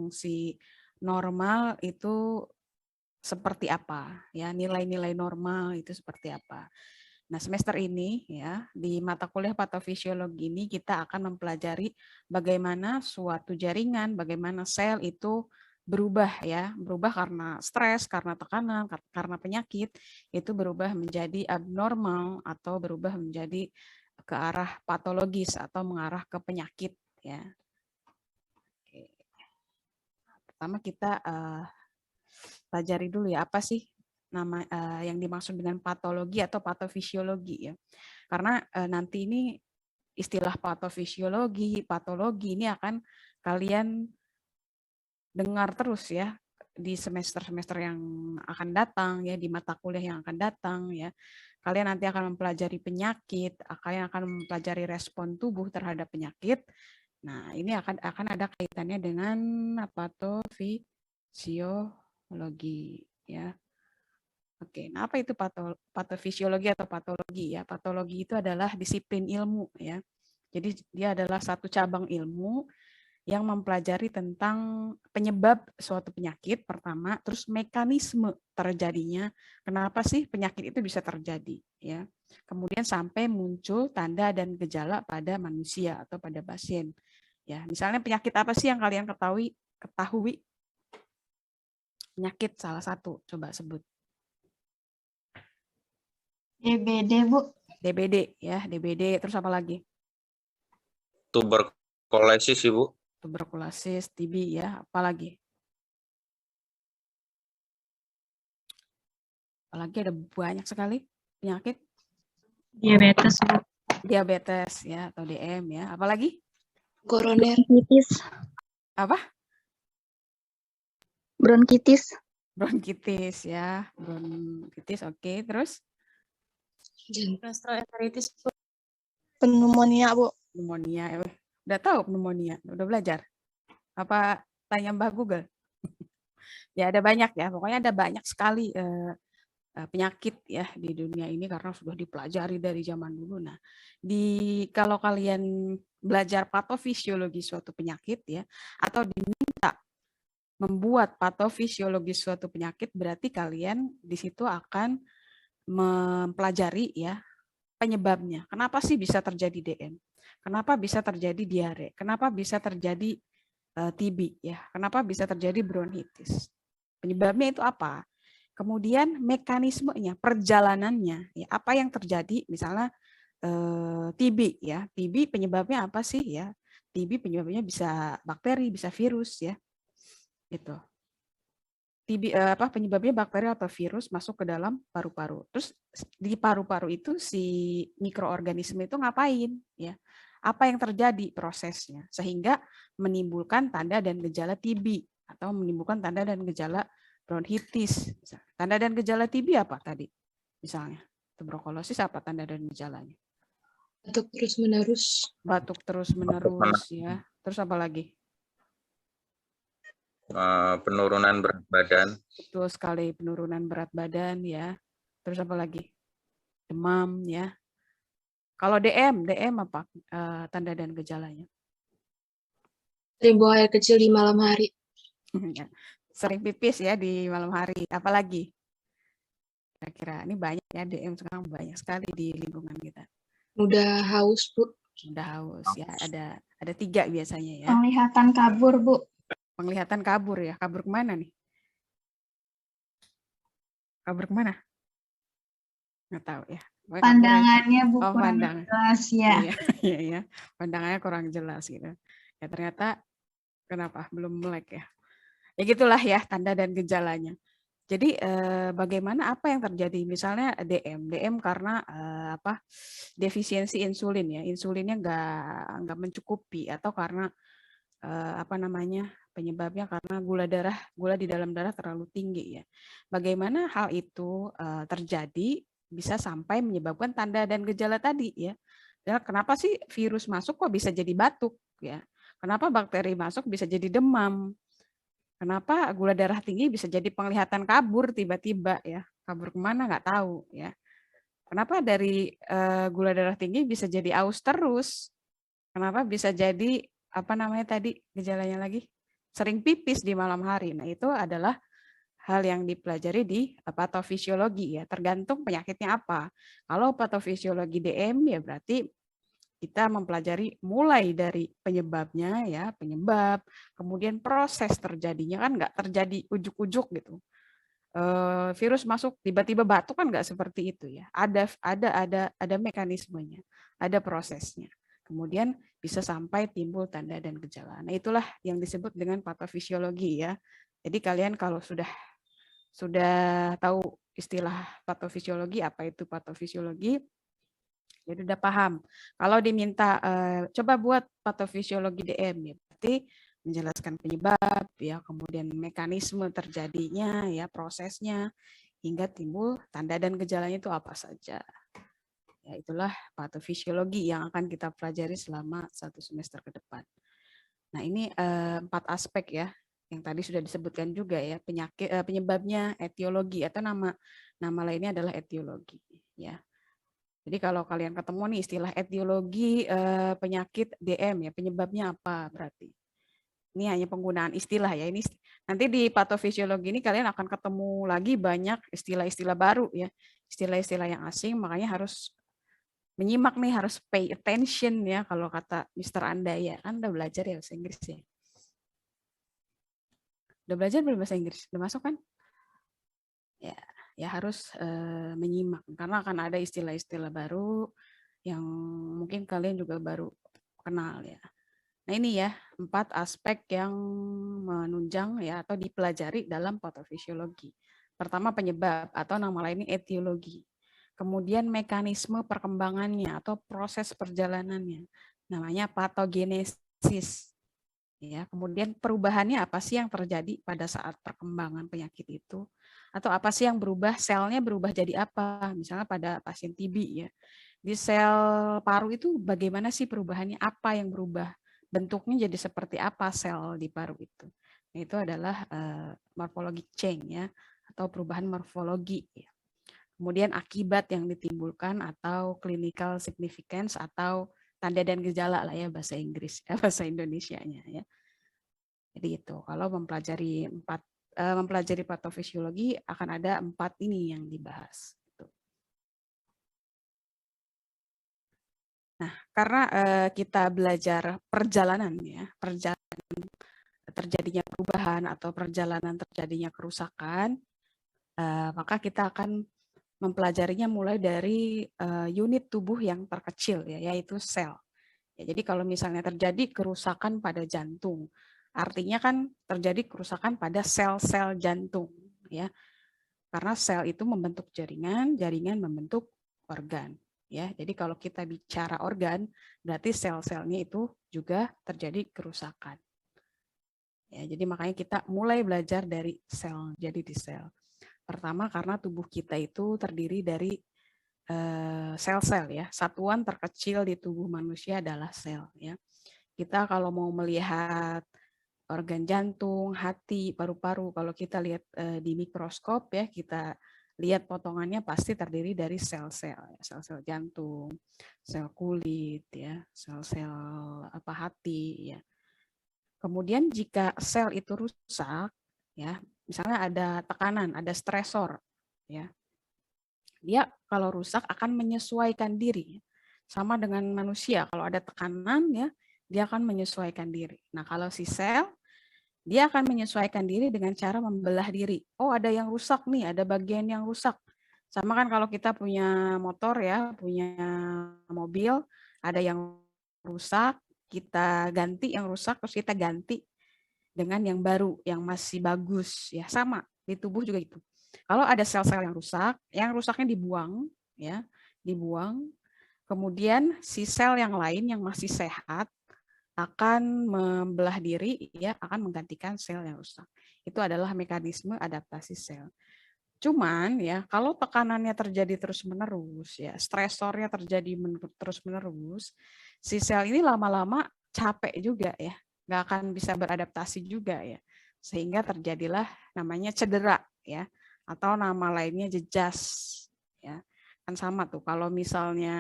fungsi normal itu seperti apa, ya nilai-nilai normal itu seperti apa. Nah, semester ini ya di mata kuliah patofisiologi ini kita akan mempelajari bagaimana suatu jaringan, bagaimana sel itu berubah ya, berubah karena stres, karena tekanan, karena penyakit, itu berubah menjadi abnormal atau berubah menjadi ke arah patologis atau mengarah ke penyakit ya. Oke. Pertama kita pelajari dulu ya apa sih nama yang dimaksud dengan patologi atau patofisiologi ya. Karena nanti ini istilah patofisiologi, patologi ini akan kalian dengar terus ya di semester-semester yang akan datang ya, di mata kuliah yang akan datang ya. Kalian nanti akan mempelajari penyakit, kalian akan mempelajari respon tubuh terhadap penyakit. Nah, ini akan ada kaitannya dengan patofisiologi ya. Oke, nah apa itu patofisiologi atau patologi ya? Patologi itu adalah disiplin ilmu ya. Jadi dia adalah satu cabang ilmu yang mempelajari tentang penyebab suatu penyakit pertama, terus mekanisme terjadinya, kenapa sih penyakit itu bisa terjadi ya. Kemudian sampai muncul tanda dan gejala pada manusia atau pada pasien. Ya, misalnya penyakit apa sih yang kalian ketahui? Penyakit salah satu, coba sebut. DBD, Bu. DBD ya, DBD, terus apa lagi? Tuberkulosis, Ibu. Tuberkulosis, TB ya, apalagi? Apalagi ada banyak sekali penyakit. Diabetes, Bu. Diabetes ya atau DM ya, apalagi? Koroner. Apa? Bronkitis. Bronkitis ya, bronkitis oke, terus? Gastroenteritis, Bu. Pneumonia, Bu. Pneumonia, udah tahu pneumonia, udah belajar? Apa tanya Mbak Google? Ya ada banyak ya, pokoknya ada banyak sekali penyakit ya di dunia ini karena sudah dipelajari dari zaman dulu. Nah, kalau kalian belajar patofisiologi suatu penyakit ya, atau diminta membuat patofisiologi suatu penyakit, berarti kalian di situ akan mempelajari ya penyebabnya. Kenapa sih bisa terjadi DM? Kenapa bisa terjadi diare? Kenapa bisa terjadi TB ya? Kenapa bisa terjadi bronkitis? Penyebabnya itu apa? Kemudian mekanismenya, perjalanannya, ya, apa yang terjadi? Misalnya TB ya, TB penyebabnya apa sih ya? TB penyebabnya bisa bakteri, bisa virus ya, gitu. TB penyebabnya bakteri atau virus masuk ke dalam paru-paru. Terus di paru-paru itu si mikroorganisme itu ngapain ya? Apa yang terjadi prosesnya sehingga menimbulkan tanda dan gejala TB atau menimbulkan tanda dan gejala bronkitis. Tanda dan gejala TB apa tadi? Misalnya tuberkulosis apa tanda dan gejalanya? Batuk terus-menerus. Batuk terus-menerus ya. Terus apa lagi? Penurunan berat badan. Betul sekali, penurunan berat badan ya. Terus apa lagi? Demam ya. Kalau DM apa tanda dan gejalanya? Sering buang air kecil di malam hari. Sering pipis ya di malam hari. Apalagi? Kira-kira ini banyak ya, DM sekarang banyak sekali di lingkungan kita. Mudah haus, Bu. Mudah haus ya. Ada 3 biasanya ya. Penglihatan kabur, Bu. Penglihatan kabur ya. Kabur kemana nih? Kabur kemana? Nggak tahu ya. Pandangannya Bu Oh, kurang pandangan. jelas ya. Iya. Pandangannya kurang jelas gitu. Ya ternyata kenapa? Belum melek ya. Ya gitulah ya tanda dan gejalanya. Jadi bagaimana apa yang terjadi? Misalnya DM karena defisiensi insulin ya. Insulinnya nggak mencukupi atau karena penyebabnya karena gula di dalam darah terlalu tinggi ya. Bagaimana hal itu terjadi bisa sampai menyebabkan tanda dan gejala tadi ya. Dan kenapa sih virus masuk kok bisa jadi batuk ya? Kenapa bakteri masuk bisa jadi demam? Kenapa gula darah tinggi bisa jadi penglihatan kabur tiba-tiba ya? Kabur kemana nggak tahu ya. Kenapa dari gula darah tinggi bisa jadi aus terus? Kenapa bisa jadi apa namanya tadi gejalanya lagi? sering pipis di malam hari. Nah, itu adalah hal yang dipelajari di patofisiologi ya, tergantung penyakitnya apa. Kalau patofisiologi DM ya berarti kita mempelajari mulai dari penyebabnya ya, penyebab, kemudian proses terjadinya kan nggak terjadi ujuk-ujuk gitu. Virus masuk tiba-tiba batuk kan nggak seperti itu ya. Ada mekanismenya, ada prosesnya. Kemudian bisa sampai timbul tanda dan gejala. Nah, itulah yang disebut dengan patofisiologi ya. Jadi kalian kalau sudah tahu istilah patofisiologi, apa itu patofisiologi, jadi udah paham. Kalau diminta coba buat patofisiologi DM ya, berarti menjelaskan penyebab ya, kemudian mekanisme terjadinya ya, prosesnya hingga timbul tanda dan gejalanya itu apa saja. Ya, itulah patofisiologi yang akan kita pelajari selama 1 semester ke depan. Nah, ini 4 aspek ya yang tadi sudah disebutkan juga ya, penyebabnya, etiologi atau nama lainnya adalah etiologi ya. Jadi kalau kalian ketemu nih istilah etiologi penyakit DM ya, penyebabnya apa berarti? Ini hanya penggunaan istilah ya. Ini nanti di patofisiologi ini kalian akan ketemu lagi banyak istilah-istilah baru ya, istilah-istilah yang asing, makanya harus menyimak nih, harus pay attention ya kalau kata Mr. Anda ya. Kan udah belajar ya bahasa Inggris ya. Udah belajar belum bahasa Inggris? Udah masuk kan? Ya harus menyimak karena akan ada istilah-istilah baru yang mungkin kalian juga baru kenal ya. Nah, ini ya 4 aspek yang menunjang ya atau dipelajari dalam patofisiologi. Pertama penyebab atau nama lainnya etiologi. Kemudian mekanisme perkembangannya atau proses perjalanannya namanya patogenesis. Ya, kemudian perubahannya apa sih yang terjadi pada saat perkembangan penyakit itu? Atau apa sih yang berubah, selnya berubah jadi apa? Misalnya pada pasien TB ya. Di sel paru itu bagaimana sih perubahannya? Apa yang berubah? Bentuknya jadi seperti apa sel di paru itu? Nah, itu adalah morphologic change ya, atau perubahan morfologi ya. Kemudian akibat yang ditimbulkan atau clinical significance atau tanda dan gejala lah ya bahasa Inggris, bahasa Indonesianya ya. Jadi itu kalau mempelajari patofisiologi akan ada 4 ini yang dibahas. Nah, karena kita belajar perjalanan ya, perjalanan terjadinya perubahan atau perjalanan terjadinya kerusakan, maka kita akan mempelajarinya mulai dari unit tubuh yang terkecil ya, yaitu sel. Ya, jadi kalau misalnya terjadi kerusakan pada jantung, artinya kan terjadi kerusakan pada sel-sel jantung ya. Karena sel itu membentuk jaringan, jaringan membentuk organ ya. Jadi kalau kita bicara organ, berarti sel-selnya itu juga terjadi kerusakan. Ya, jadi makanya kita mulai belajar dari sel. Jadi di sel. Pertama karena tubuh kita itu terdiri dari sel-sel ya. Satuan terkecil di tubuh manusia adalah sel ya. Kita kalau mau melihat organ jantung, hati, paru-paru, kalau kita lihat di mikroskop ya, kita lihat potongannya pasti terdiri dari sel-sel, sel-sel jantung, sel kulit ya, sel-sel hati ya. Kemudian jika sel itu rusak ya, misalnya ada tekanan, ada stresor ya. Dia kalau rusak akan menyesuaikan diri. Sama dengan manusia, kalau ada tekanan ya, dia akan menyesuaikan diri. Nah, kalau si sel, dia akan menyesuaikan diri dengan cara membelah diri. Oh, ada yang rusak nih, ada bagian yang rusak. Sama kan kalau kita punya motor ya, punya mobil, ada yang rusak, kita ganti yang rusak, terus kita ganti dengan yang baru, yang masih bagus. Ya, sama, di tubuh juga gitu. Kalau ada sel-sel yang rusaknya dibuang, ya, dibuang. Kemudian si sel yang lain yang masih sehat akan membelah diri, ya, akan menggantikan sel yang rusak. Itu adalah mekanisme adaptasi sel. Cuman ya, kalau tekanannya terjadi terus-menerus, ya, stresornya terjadi terus-menerus, si sel ini lama-lama capek juga ya, nggak akan bisa beradaptasi juga ya, sehingga terjadilah namanya cedera ya, atau nama lainnya jejas ya. Kan sama tuh kalau misalnya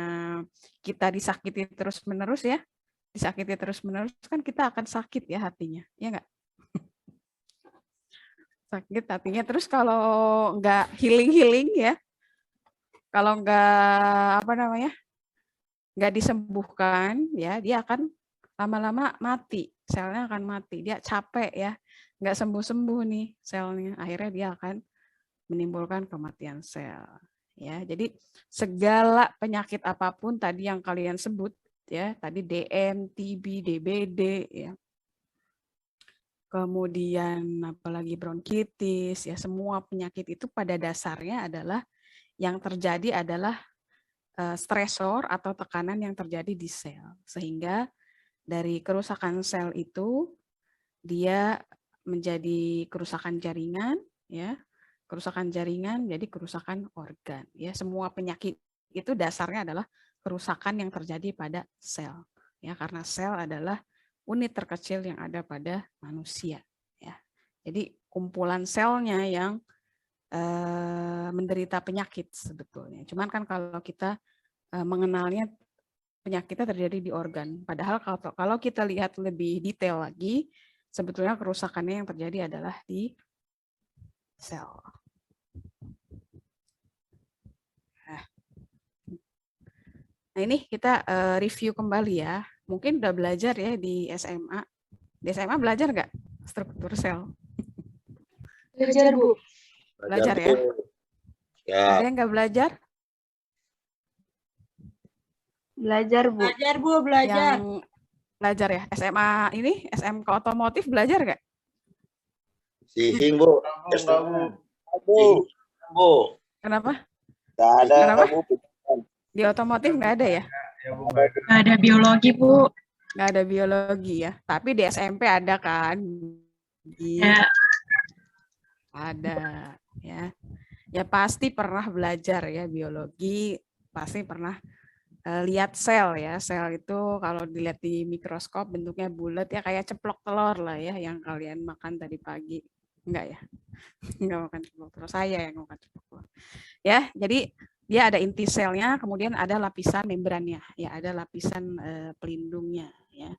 kita disakiti terus-menerus ya, disakiti terus-menerus kan kita akan sakit ya hatinya, ya nggak? sakit artinya. Terus kalau nggak healing ya, kalau nggak nggak disembuhkan ya, dia akan lama-lama mati, selnya akan mati, dia capek ya, nggak sembuh-sembuh nih selnya, akhirnya dia akan menimbulkan kematian sel ya. Jadi segala penyakit apapun tadi yang kalian sebut ya, tadi DM, TB, DBD ya, kemudian apalagi bronkitis ya, semua penyakit itu pada dasarnya adalah yang terjadi adalah stresor atau tekanan yang terjadi di sel, sehingga dari kerusakan sel itu dia menjadi kerusakan jaringan ya, kerusakan jaringan jadi kerusakan organ ya. Semua penyakit itu dasarnya adalah kerusakan yang terjadi pada sel ya, karena sel adalah unit terkecil yang ada pada manusia ya. Jadi kumpulan selnya yang menderita penyakit sebetulnya. Cuman kan kalau kita mengenalnya penyakitnya terjadi di organ. Padahal kalau kita lihat lebih detail lagi, sebetulnya kerusakannya yang terjadi adalah di sel. Nah ini kita review kembali ya. Mungkin udah belajar ya di SMA. Di SMA belajar nggak struktur sel? Belajar, Bu. Belajar ya? Ya. Ada yang nggak belajar? Belajar, Bu. Belajar, Bu, belajar. Yang belajar ya? SMA ini, SMK otomotif belajar nggak? Sihing, Bu. Bu. Bu. Kenapa? Nggak ada, Kenapa? Bu. Di otomotif nggak ada ya? Nggak ada biologi, Bu. Nggak ada biologi ya. Tapi di SMP ada kan? Ya. Ada ya. Ya pasti pernah belajar ya biologi, pasti pernah lihat sel ya. Sel itu kalau dilihat di mikroskop bentuknya bulat ya, kayak ceplok telur lah ya yang kalian makan tadi pagi. Enggak ya? Enggak makan ceplok telur, saya yang makan ceplok telur. Ya, jadi dia ada inti selnya, kemudian ada lapisan membrannya, ya ada lapisan pelindungnya ya.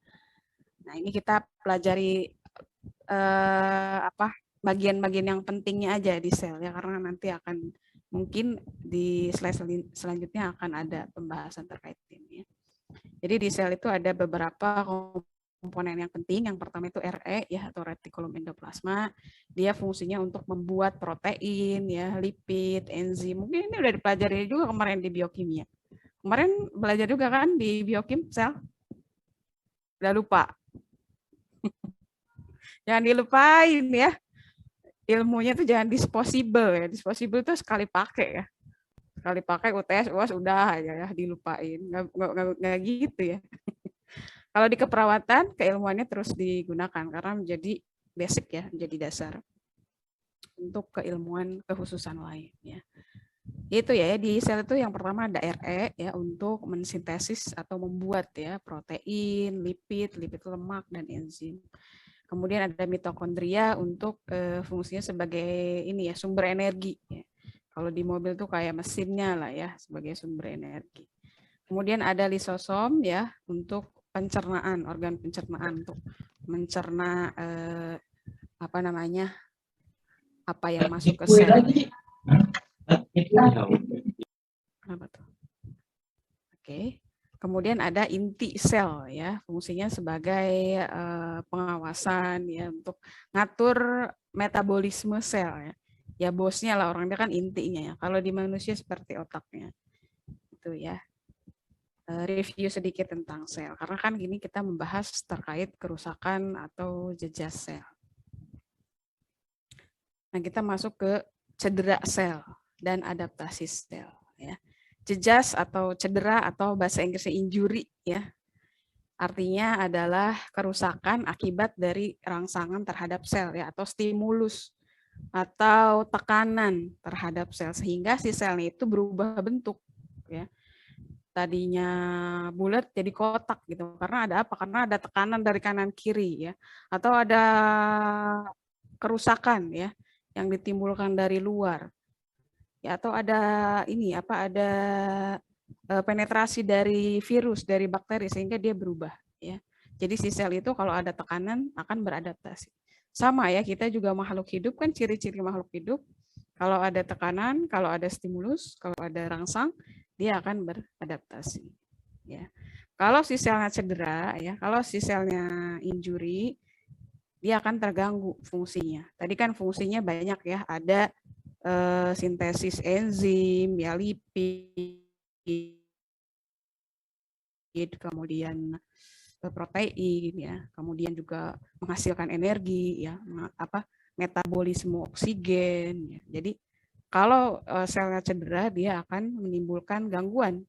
Nah, ini kita pelajari bagian-bagian yang pentingnya aja di sel ya, karena nanti akan mungkin di slide selanjutnya akan ada pembahasan terkait ini ya. Jadi di sel itu ada beberapa komponen yang penting. Yang pertama itu RE ya, atau retikulum endoplasma. Dia fungsinya untuk membuat protein ya, lipid, enzim. Mungkin ini udah dipelajari juga kemarin di biokimia. Kemarin belajar juga kan di biokim sel? Udah lupa. Jangan dilupain ya. Ilmunya itu jangan disposable ya. Disposable itu sekali pakai ya. Sekali pakai UTS, UAS udah aja ya dilupain. Nggak gitu ya. Kalau di keperawatan, keilmuannya terus digunakan karena menjadi basic ya, menjadi dasar untuk keilmuan kekhususan lain ya. Itu ya, di sel itu yang pertama ada RE ya, untuk mensintesis atau membuat ya protein, lipid lemak dan enzim. Kemudian ada mitokondria untuk fungsinya sebagai ini ya, sumber energi ya. Kalau di mobil tuh kayak mesinnya lah ya, sebagai sumber energi. Kemudian ada lisosom ya, untuk pencernaan, organ pencernaan, untuk mencerna apa yang masuk ke sel. Kenapa tuh? Oke. Kemudian ada inti sel ya, fungsinya sebagai pengawasan ya, untuk ngatur metabolisme sel ya. Ya bosnya lah, orangnya kan intinya ya. Kalau di manusia seperti otaknya. Itu ya. Review sedikit tentang sel, karena kan gini kita membahas terkait kerusakan atau jejak sel. Nah, kita masuk ke cedera sel dan adaptasi sel ya. Jejas atau cedera atau bahasa Inggrisnya injury ya. Artinya adalah kerusakan akibat dari rangsangan terhadap sel ya, atau stimulus atau tekanan terhadap sel sehingga si selnya itu berubah bentuk ya. Tadinya bulat jadi kotak gitu. Karena ada apa? Karena ada tekanan dari kanan kiri ya. Atau ada kerusakan ya yang ditimbulkan dari luar. Ya, atau ada ada penetrasi dari virus, dari bakteri sehingga dia berubah ya. Jadi si sel itu kalau ada tekanan akan beradaptasi. sama ya, kita juga makhluk hidup kan, ciri-ciri makhluk hidup. Kalau ada tekanan, kalau ada stimulus, kalau ada rangsang, dia akan beradaptasi. Ya. Kalau si selnya cedera, ya, kalau si selnya injury, dia akan terganggu fungsinya. Tadi kan fungsinya banyak ya, ada sintesis enzim, ya lipid, kemudian protein, ya, kemudian juga menghasilkan energi, ya, metabolisme oksigen. Ya. Jadi kalau selnya cedera, dia akan menimbulkan gangguan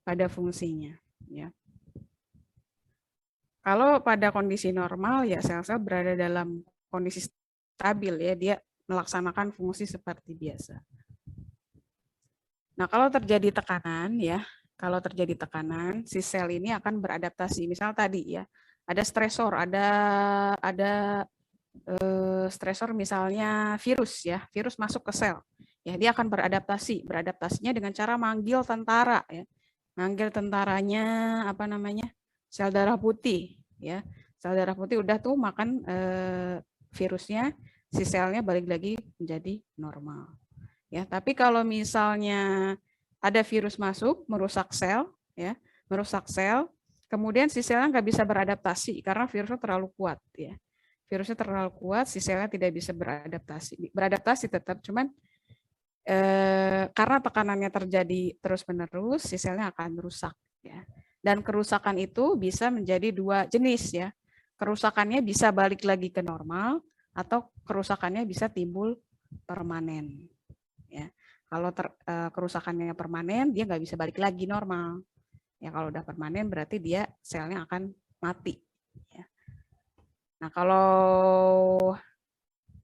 pada fungsinya. Ya. Kalau pada kondisi normal, ya sel-sel berada dalam kondisi stabil, ya, dia melaksanakan fungsi seperti biasa. Nah, kalau terjadi tekanan, ya, kalau terjadi tekanan, si sel ini akan beradaptasi. Misal tadi, ya, ada stresor, ada stresor misalnya virus, ya, virus masuk ke sel, ya, dia akan beradaptasi. Beradaptasinya dengan cara manggil tentara, ya, manggil tentaranya apa namanya, sel darah putih, ya, sel darah putih udah tuh makan virusnya, si selnya balik lagi menjadi normal. Ya, tapi kalau misalnya ada virus masuk merusak sel, ya, merusak sel, kemudian si selnya nggak bisa beradaptasi karena virusnya terlalu kuat, ya. Virusnya terlalu kuat, si selnya tidak bisa beradaptasi. Beradaptasi tetap, cuman karena tekanannya terjadi terus-menerus, si selnya akan rusak, ya. Dan kerusakan itu bisa menjadi dua jenis, ya. Kerusakannya bisa balik lagi ke normal atau kerusakannya bisa timbul permanen. Ya, kalau kerusakannya permanen, dia nggak bisa balik lagi normal. Ya, kalau udah permanen berarti dia selnya akan mati. Ya. Nah, kalau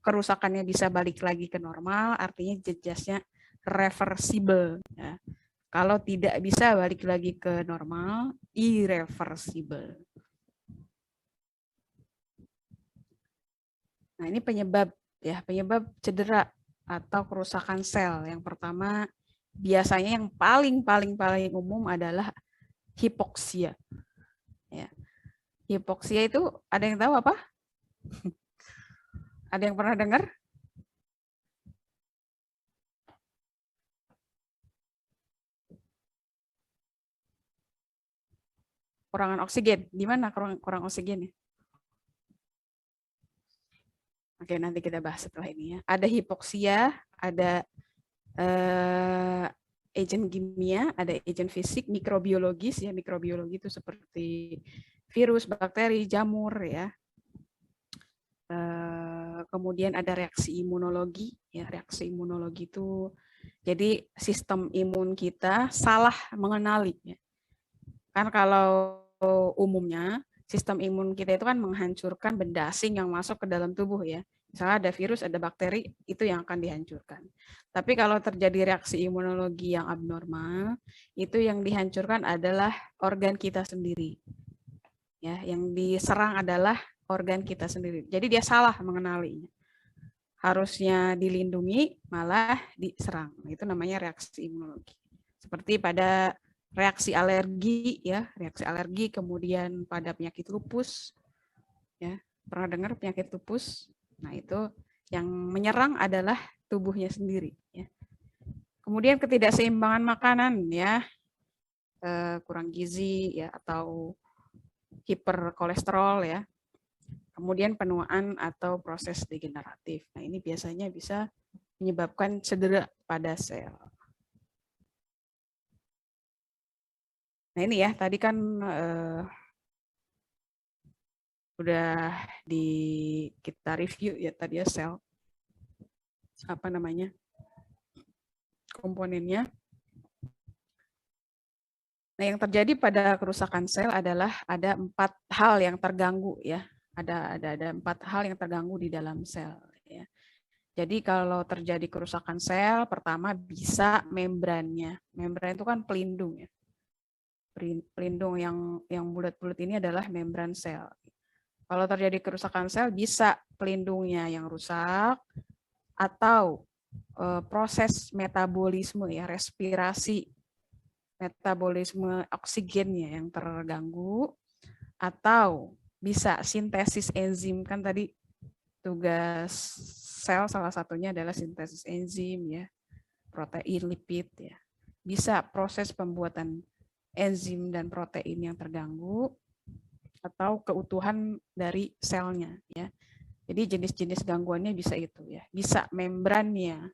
kerusakannya bisa balik lagi ke normal, artinya jejasnya reversible. Ya. Kalau tidak bisa balik lagi ke normal, irreversible. Nah, ini penyebab, ya, penyebab cedera atau kerusakan sel. Yang pertama, biasanya yang paling umum adalah hipoksia. Ya. Hipoksia itu ada yang tahu apa? Ada yang pernah dengar? Kurangan oksigen. Di mana kurang oksigen ya? Oke, nanti kita bahas setelah ini ya. Ada hipoksia, ada agent kimia, ada agent fisik, mikrobiologis ya. Mikrobiologi itu seperti virus, bakteri, jamur ya. Kemudian ada reaksi imunologi ya. Reaksi imunologi itu jadi sistem imun kita salah mengenali ya. Kan kalau umumnya sistem imun kita itu kan menghancurkan benda asing yang masuk ke dalam tubuh ya. Misalnya ada virus, ada bakteri, itu yang akan dihancurkan. Tapi kalau terjadi reaksi imunologi yang abnormal, itu yang dihancurkan adalah organ kita sendiri. Ya, yang diserang adalah organ kita sendiri. Jadi dia salah mengenalinya. Harusnya dilindungi, malah diserang. Itu namanya reaksi imunologi. Seperti pada reaksi alergi ya, reaksi alergi, kemudian pada penyakit lupus. Ya, pernah dengar penyakit lupus? Nah, itu yang menyerang adalah tubuhnya sendiri ya. Kemudian ketidakseimbangan makanan ya, kurang gizi ya, atau hiperkolesterol ya. Kemudian penuaan atau proses degeneratif. Nah, ini biasanya bisa menyebabkan cedera pada sel. Nah, ini ya, tadi kan udah kita review ya tadi ya sel. Apa namanya? Komponennya. Nah, yang terjadi pada kerusakan sel adalah ada 4 hal yang terganggu ya. Ada 4 hal yang terganggu di dalam sel ya. Jadi kalau terjadi kerusakan sel, pertama bisa membrannya. Membran itu kan pelindung ya. Pelindung yang bulat-bulat ini adalah membran sel. Kalau terjadi kerusakan sel, bisa pelindungnya yang rusak atau proses metabolisme ya, respirasi, metabolisme oksigennya yang terganggu, atau bisa sintesis enzim, kan tadi tugas sel salah satunya adalah sintesis enzim ya, protein, lipid ya. Bisa proses pembuatan enzim dan protein yang terganggu atau keutuhan dari selnya ya. Jadi jenis-jenis gangguannya bisa itu ya. Bisa membrannya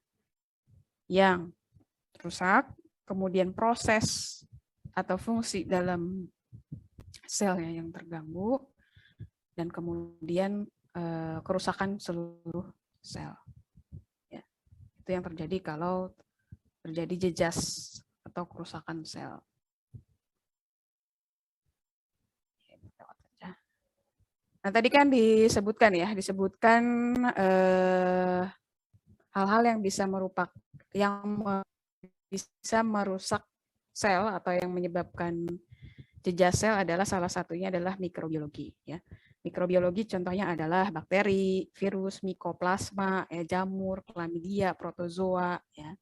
yang rusak, kemudian proses atau fungsi dalam selnya yang terganggu, dan kemudian kerusakan seluruh sel. Ya. Itu yang terjadi kalau terjadi jejas atau kerusakan sel. Nah, tadi kan disebutkan hal-hal yang bisa bisa merusak sel atau yang menyebabkan jejas sel adalah salah satunya adalah mikrobiologi ya. Mikrobiologi contohnya adalah bakteri, virus, mikoplasma, ya, jamur, chlamydia, protozoa ya.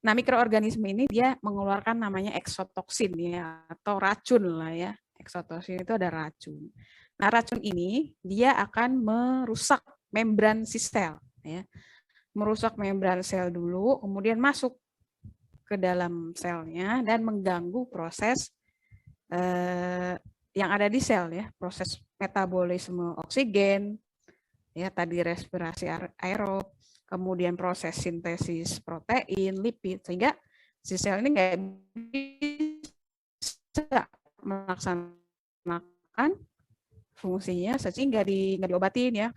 Nah, mikroorganisme ini dia mengeluarkan namanya eksotoksin ya, atau racun lah ya. Eksotoksin itu ada racun. Nah, racun ini dia akan merusak membran si sel ya. Merusak membran sel dulu, kemudian masuk ke dalam selnya dan mengganggu proses yang ada di sel ya, proses metabolisme oksigen ya, tadi respirasi aerob, kemudian proses sintesis protein, lipid, sehingga si sel ini nggak bisa melaksanakan fungsinya sehingga nggak diobatin ya.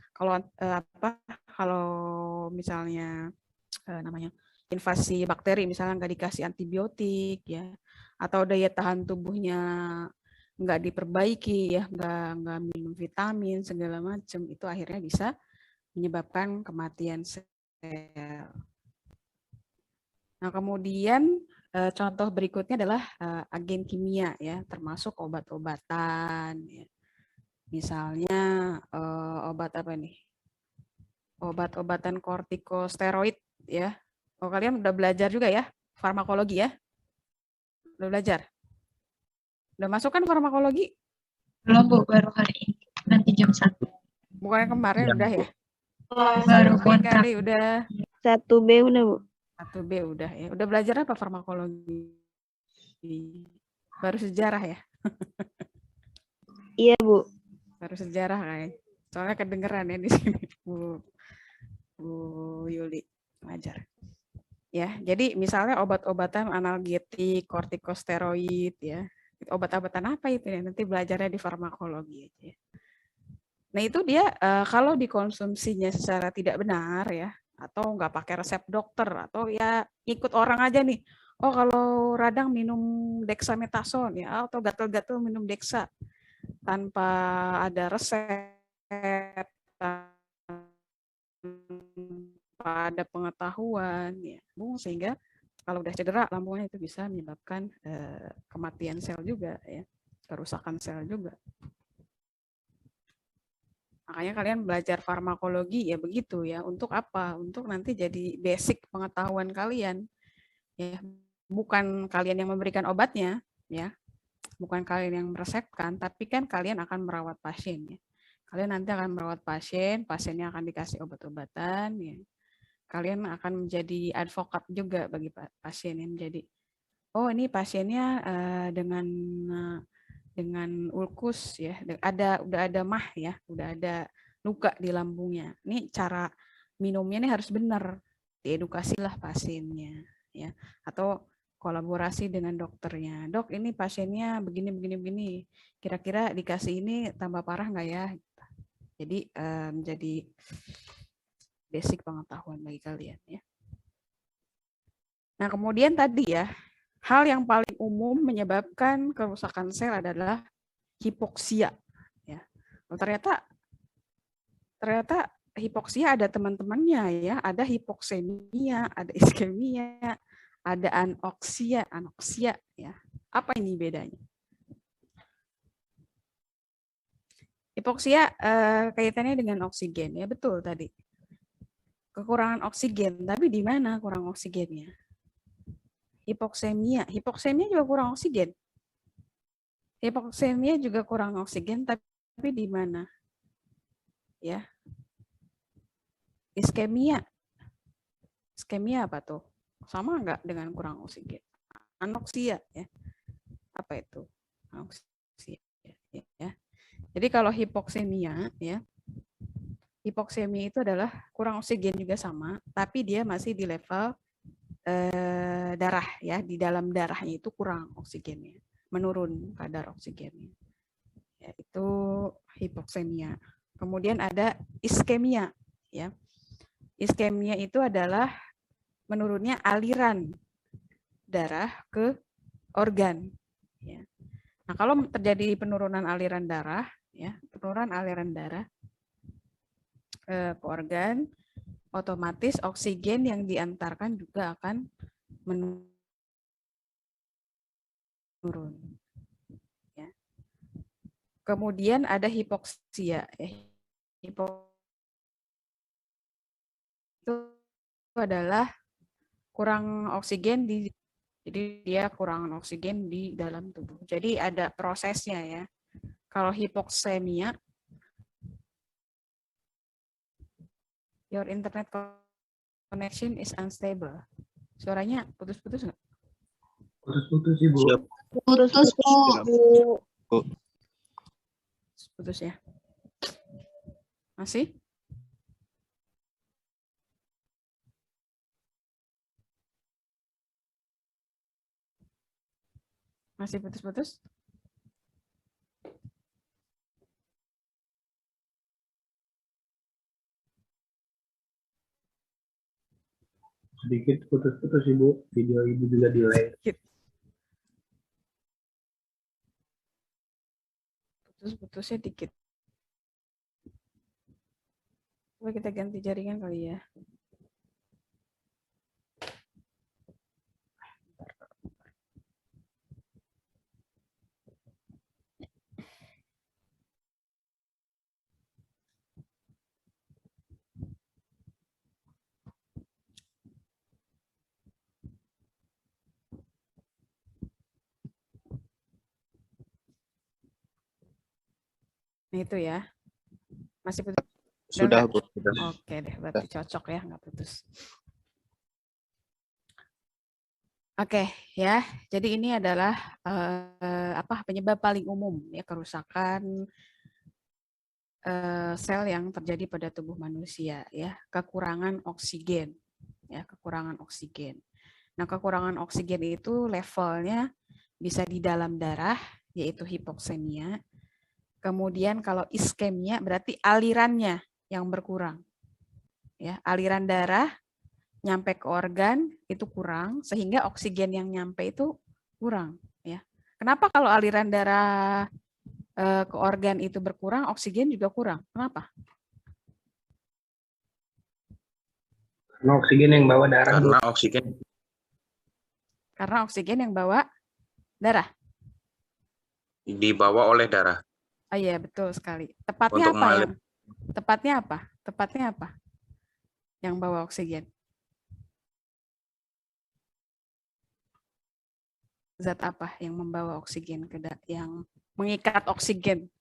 Kalau misalnya namanya invasi bakteri, misalnya nggak dikasih antibiotik ya, atau daya tahan tubuhnya nggak diperbaiki ya, nggak minum vitamin segala macam, itu akhirnya bisa menyebabkan kematian sel. Nah, kemudian contoh berikutnya adalah agen kimia ya, termasuk obat-obatan ya. Misalnya obat apa nih? Obat-obatan kortikosteroid ya. Oh, kalian udah belajar juga ya farmakologi ya? Udah belajar? Udah masuk kan farmakologi? Belum Bu, baru hari ini. Nanti jam 1. Bukannya kemarin udah ya? Baru kontrak. Kali udah. 1B udah, Bu. 1B udah ya. Udah belajar apa farmakologi? Baru sejarah ya? Iya, Bu. Baru sejarah kayak. Soalnya kedengeran ya di sini Bu Yuli ngajar. Ya, jadi misalnya obat-obatan analgetik, kortikosteroid ya. Obat-obatan apa itu ya? Nanti belajarnya di farmakologi aja. Nah, itu dia kalau dikonsumsinya secara tidak benar ya, atau nggak pakai resep dokter, atau ya ikut orang aja nih. Oh, kalau radang minum dexamethasone ya, atau gatel-gatel minum dexa tanpa ada resep, tanpa ada pengetahuan ya, sehingga kalau udah cedera lambungnya itu bisa menyebabkan kematian sel juga ya, kerusakan sel juga. Makanya kalian belajar farmakologi ya begitu ya. Untuk apa? Untuk nanti jadi basic pengetahuan kalian. Ya, bukan kalian yang memberikan obatnya ya. Bukan kalian yang meresepkan, tapi kan kalian akan merawat pasien ya. Kalian nanti akan merawat pasien, pasiennya akan dikasih obat-obatan ya. Kalian akan menjadi advokat juga bagi pasien yang menjadi, oh ini pasiennya dengan ulkus ya, udah ada mah ya, udah ada luka di lambungnya. Ini cara minumnya ini harus benar, diedukasilah pasiennya ya, atau kolaborasi dengan dokternya. Dok, ini pasiennya begini, kira-kira dikasih ini tambah parah nggak ya? Jadi menjadi basic pengetahuan bagi kalian ya. Nah, kemudian tadi ya, hal yang paling umum menyebabkan kerusakan sel adalah hipoksia. Ya. Oh, ternyata hipoksia ada teman-temannya ya, ada hipoksemia, ada iskemia, ada anoksia ya. Apa ini bedanya? Hipoksia kaitannya dengan oksigen ya, betul tadi. Kekurangan oksigen, tapi di mana kurang oksigennya? Hipoksemia juga kurang oksigen. Hipoksemia juga kurang oksigen, tapi di mana? Ya. Iskemia. Iskemia apa tuh? Sama nggak dengan kurang oksigen? Anoksia ya. Apa itu? Anoksia ya. Jadi kalau hipoksemia ya. Hipoksemia itu adalah kurang oksigen juga sama, tapi dia masih di level darah ya, di dalam darahnya itu kurang oksigennya, menurun kadar oksigennya. Ya, itu hipoksemia. Kemudian ada iskemia ya. Iskemia itu adalah menurunnya aliran darah ke organ ya. Nah, kalau terjadi penurunan aliran darah ya, penurunan aliran darah ke organ, otomatis oksigen yang diantarkan juga akan menurun. Ya. Kemudian ada hipoksia. Itu adalah kurang oksigen jadi dia kurang oksigen di dalam tubuh. Jadi ada prosesnya ya. Kalau hipoksemia, your internet connection is unstable. Suaranya putus-putus nggak? Putus-putus Ibu. Siap. Putus, Bu. Putus ya. Masih? Masih putus-putus? Sedikit putus-putus Ibu. Video Ibu juga delay. Putus-putusnya dikit. Coba kita ganti jaringan kali ya. Nah itu ya. Masih putus? Sudah, enggak? Bu. Sudah. Oke deh, berarti cocok ya, nggak putus. Oke ya, jadi ini adalah penyebab paling umum ya kerusakan sel yang terjadi pada tubuh manusia ya, kekurangan oksigen ya, kekurangan oksigen. Nah, kekurangan oksigen itu levelnya bisa di dalam darah yaitu hipoksemia. Kemudian kalau iskemia berarti alirannya yang berkurang. Ya, aliran darah nyampe ke organ itu kurang sehingga oksigen yang nyampe itu kurang ya. Kenapa kalau aliran darah ke organ itu berkurang, oksigen juga kurang? Kenapa? Karena oksigen yang bawa darah. Karena Bu. oksigen. Karena oksigen yang bawa darah. Dibawa oleh darah. Oh iya, betul sekali. Tepatnya Untuk apa mengalir. yang? Tepatnya apa? Tepatnya apa? Yang bawa oksigen? Zat apa yang membawa oksigen ke yang mengikat oksigen?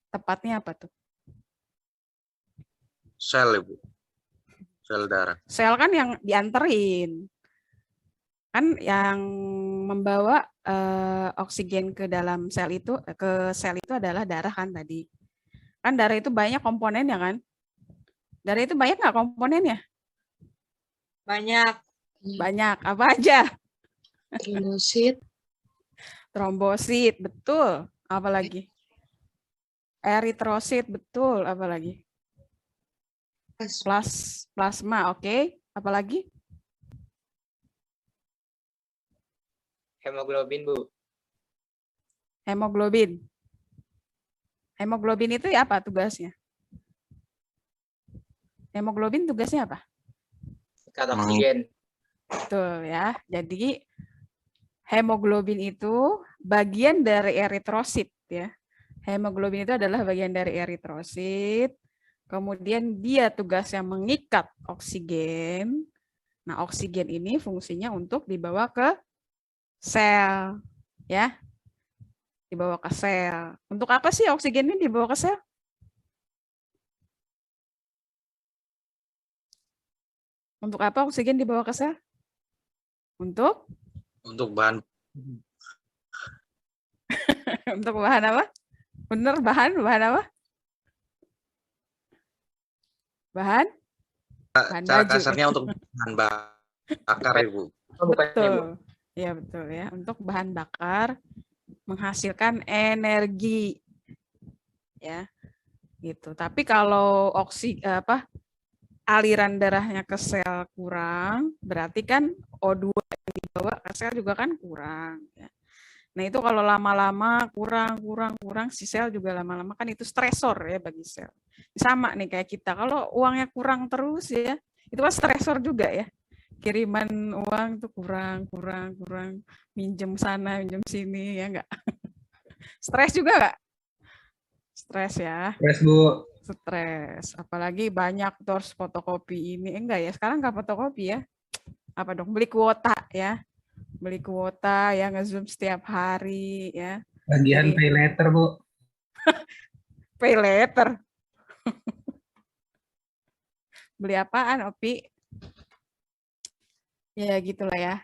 Tepatnya apa tuh? Sel, Ibu. Sel darah. Sel kan yang dianterin. Kan yang membawa oksigen ke dalam sel itu, ke sel itu adalah darah kan tadi. Kan darah itu banyak komponennya kan? Darah itu banyak nggak komponennya? Banyak. Banyak. Apa aja? Trombosit. Trombosit, betul. Apa lagi? Eritrosit, betul. Apa lagi? Plasma, oke. Apa lagi? Hemoglobin, Bu. Hemoglobin. Hemoglobin itu ya apa tugasnya? Hemoglobin tugasnya apa? Ikat oksigen. Betul ya. Jadi hemoglobin itu bagian dari eritrosit ya. Hemoglobin itu adalah bagian dari eritrosit. Kemudian dia tugasnya mengikat oksigen. Nah, oksigen ini fungsinya untuk dibawa ke sel ya. Dibawa ke sel. Untuk apa sih oksigen ini dibawa ke sel? Untuk apa oksigen dibawa ke sel? Untuk bahan untuk bahan apa? Bener, bahan apa? Bahan cara baju. kasarnya untuk bahan bakar, Ibu. Oh, bukannya, Bu. Betul. Ya betul ya. Untuk bahan bakar menghasilkan energi. Ya. Gitu. Tapi kalau aliran darahnya ke sel kurang, berarti kan O2 yang dibawa ke sel juga kan kurang ya. Nah, itu kalau lama-lama kurang, si sel juga lama-lama kan itu stresor ya bagi sel. Sama nih kayak kita, kalau uangnya kurang terus ya, itu kan stresor juga ya. Kiriman uang tuh kurang, minjem sana, minjem sini ya enggak. Stres juga enggak? Stres ya. Stres, Bu. Stres. Apalagi banyak tuh harus fotokopi ini. Enggak ya, sekarang enggak fotokopi ya. Apa dong? Beli kuota ya. Beli kuota ya, nge-zoom setiap hari ya. Bagian Jadi- pay letter, Bu. Pay later. Beli apaan, Opi? Ya gitulah ya.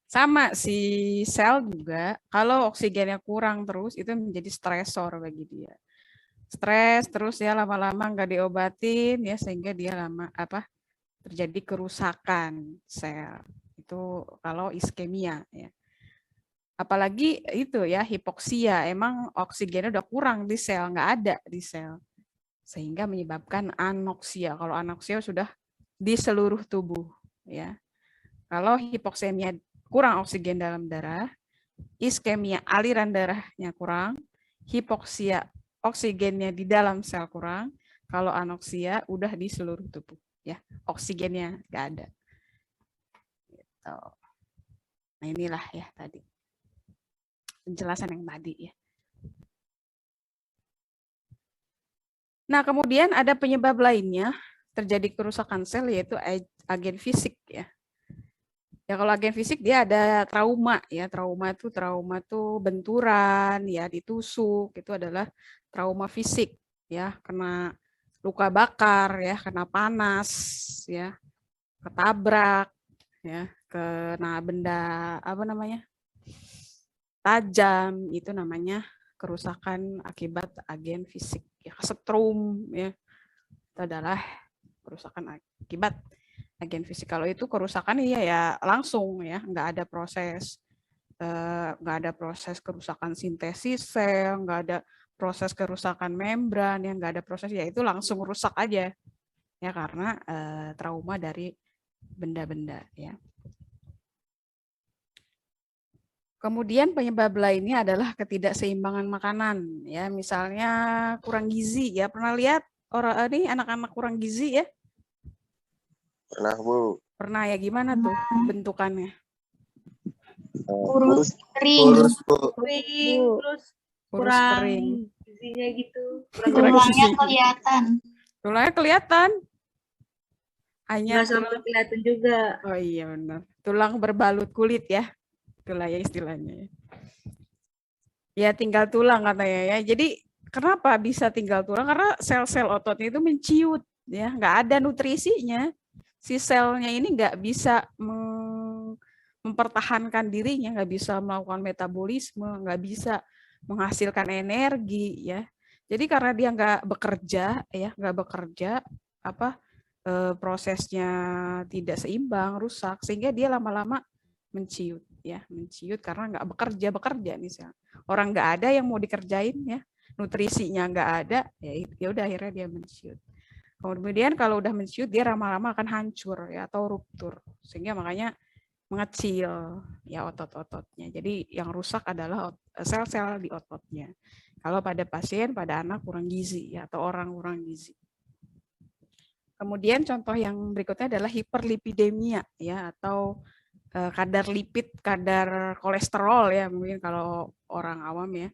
Sama si sel juga, kalau oksigennya kurang terus itu menjadi stresor bagi dia. Stres terus ya lama-lama nggak diobatin ya sehingga dia terjadi kerusakan sel. Itu kalau iskemia ya. Apalagi itu ya hipoksia, emang oksigennya udah kurang di sel, nggak ada di sel. Sehingga menyebabkan anoksia. Kalau anoksia sudah di seluruh tubuh ya. Kalau hipoksemia kurang oksigen dalam darah, iskemia aliran darahnya kurang, hipoksia oksigennya di dalam sel kurang, kalau anoksia udah di seluruh tubuh ya, oksigennya nggak ada. Gitu. Nah inilah ya tadi penjelasan yang tadi ya. Nah kemudian ada penyebab lainnya terjadi kerusakan sel yaitu agen fisik ya. Ya kalau agen fisik dia ada trauma ya, trauma tuh benturan ya, ditusuk, itu adalah trauma fisik ya, kena luka bakar ya, kena panas ya, ketabrak ya, kena benda tajam, itu namanya kerusakan akibat agen fisik ya, kesetrum ya, itu adalah kerusakan akibat agen fisik. Kalau itu kerusakan ya langsung ya, nggak ada proses kerusakan sintesis sel, nggak ada proses kerusakan membran, yang nggak ada proses ya itu langsung rusak aja ya karena trauma dari benda-benda ya. Kemudian penyebab lainnya adalah ketidakseimbangan makanan ya, misalnya kurang gizi ya, pernah lihat orang ini anak-anak kurang gizi ya? Pernah, Bu. Pernah ya, gimana tuh bentukannya? Kurus, Kering. kurus, Bu. Kering, terus Kurus kering. gizinya gitu. Kurang Tulangnya gizi. kelihatan. Tulangnya kelihatan. Hanya Nggak sampai kelihatan juga. oh iya benar. Tulang berbalut kulit ya. Itulah ya istilahnya. Ya tinggal tulang katanya ya. Jadi kenapa bisa tinggal tulang? Karena sel-sel ototnya itu menciut ya, nggak ada nutrisinya. Si selnya ini nggak bisa mempertahankan dirinya, nggak bisa melakukan metabolisme, nggak bisa menghasilkan energi ya. Jadi karena dia nggak bekerja, prosesnya tidak seimbang, rusak, sehingga dia lama-lama menciut ya, menciut karena nggak bekerja nih sel. Orang nggak ada yang mau dikerjain ya, nutrisinya nggak ada, ya udah akhirnya dia menciut. Kemudian kalau udah menciut dia lama-lama akan hancur ya atau ruptur, sehingga makanya mengecil ya otot-ototnya. Jadi yang rusak adalah sel-sel di ototnya. Kalau pada pasien, pada anak kurang gizi ya atau orang kurang gizi. Kemudian contoh yang berikutnya adalah hiperlipidemia ya atau kadar lipid, kadar kolesterol ya mungkin kalau orang awam ya.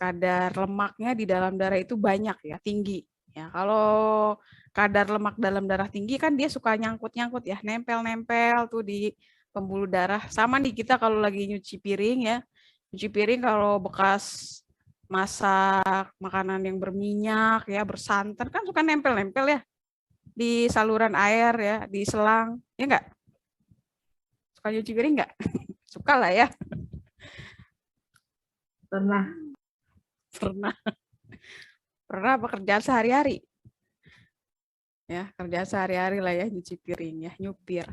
Kadar lemaknya di dalam darah itu banyak ya, tinggi. Ya, kalau kadar lemak dalam darah tinggi kan dia suka nyangkut-nyangkut ya, nempel-nempel tuh di pembuluh darah. Sama nih kita kalau lagi nyuci piring ya, nyuci piring kalau bekas masak makanan yang berminyak ya, bersantan kan suka nempel-nempel ya. di saluran air ya, di selang, ya enggak? Suka nyuci piring enggak? Suka lah ya. Pernah. Pernah. Pernah pekerjaan sehari-hari. Ya, kerjaan sehari-hari lah ya, nyuci piring ya, nyupir.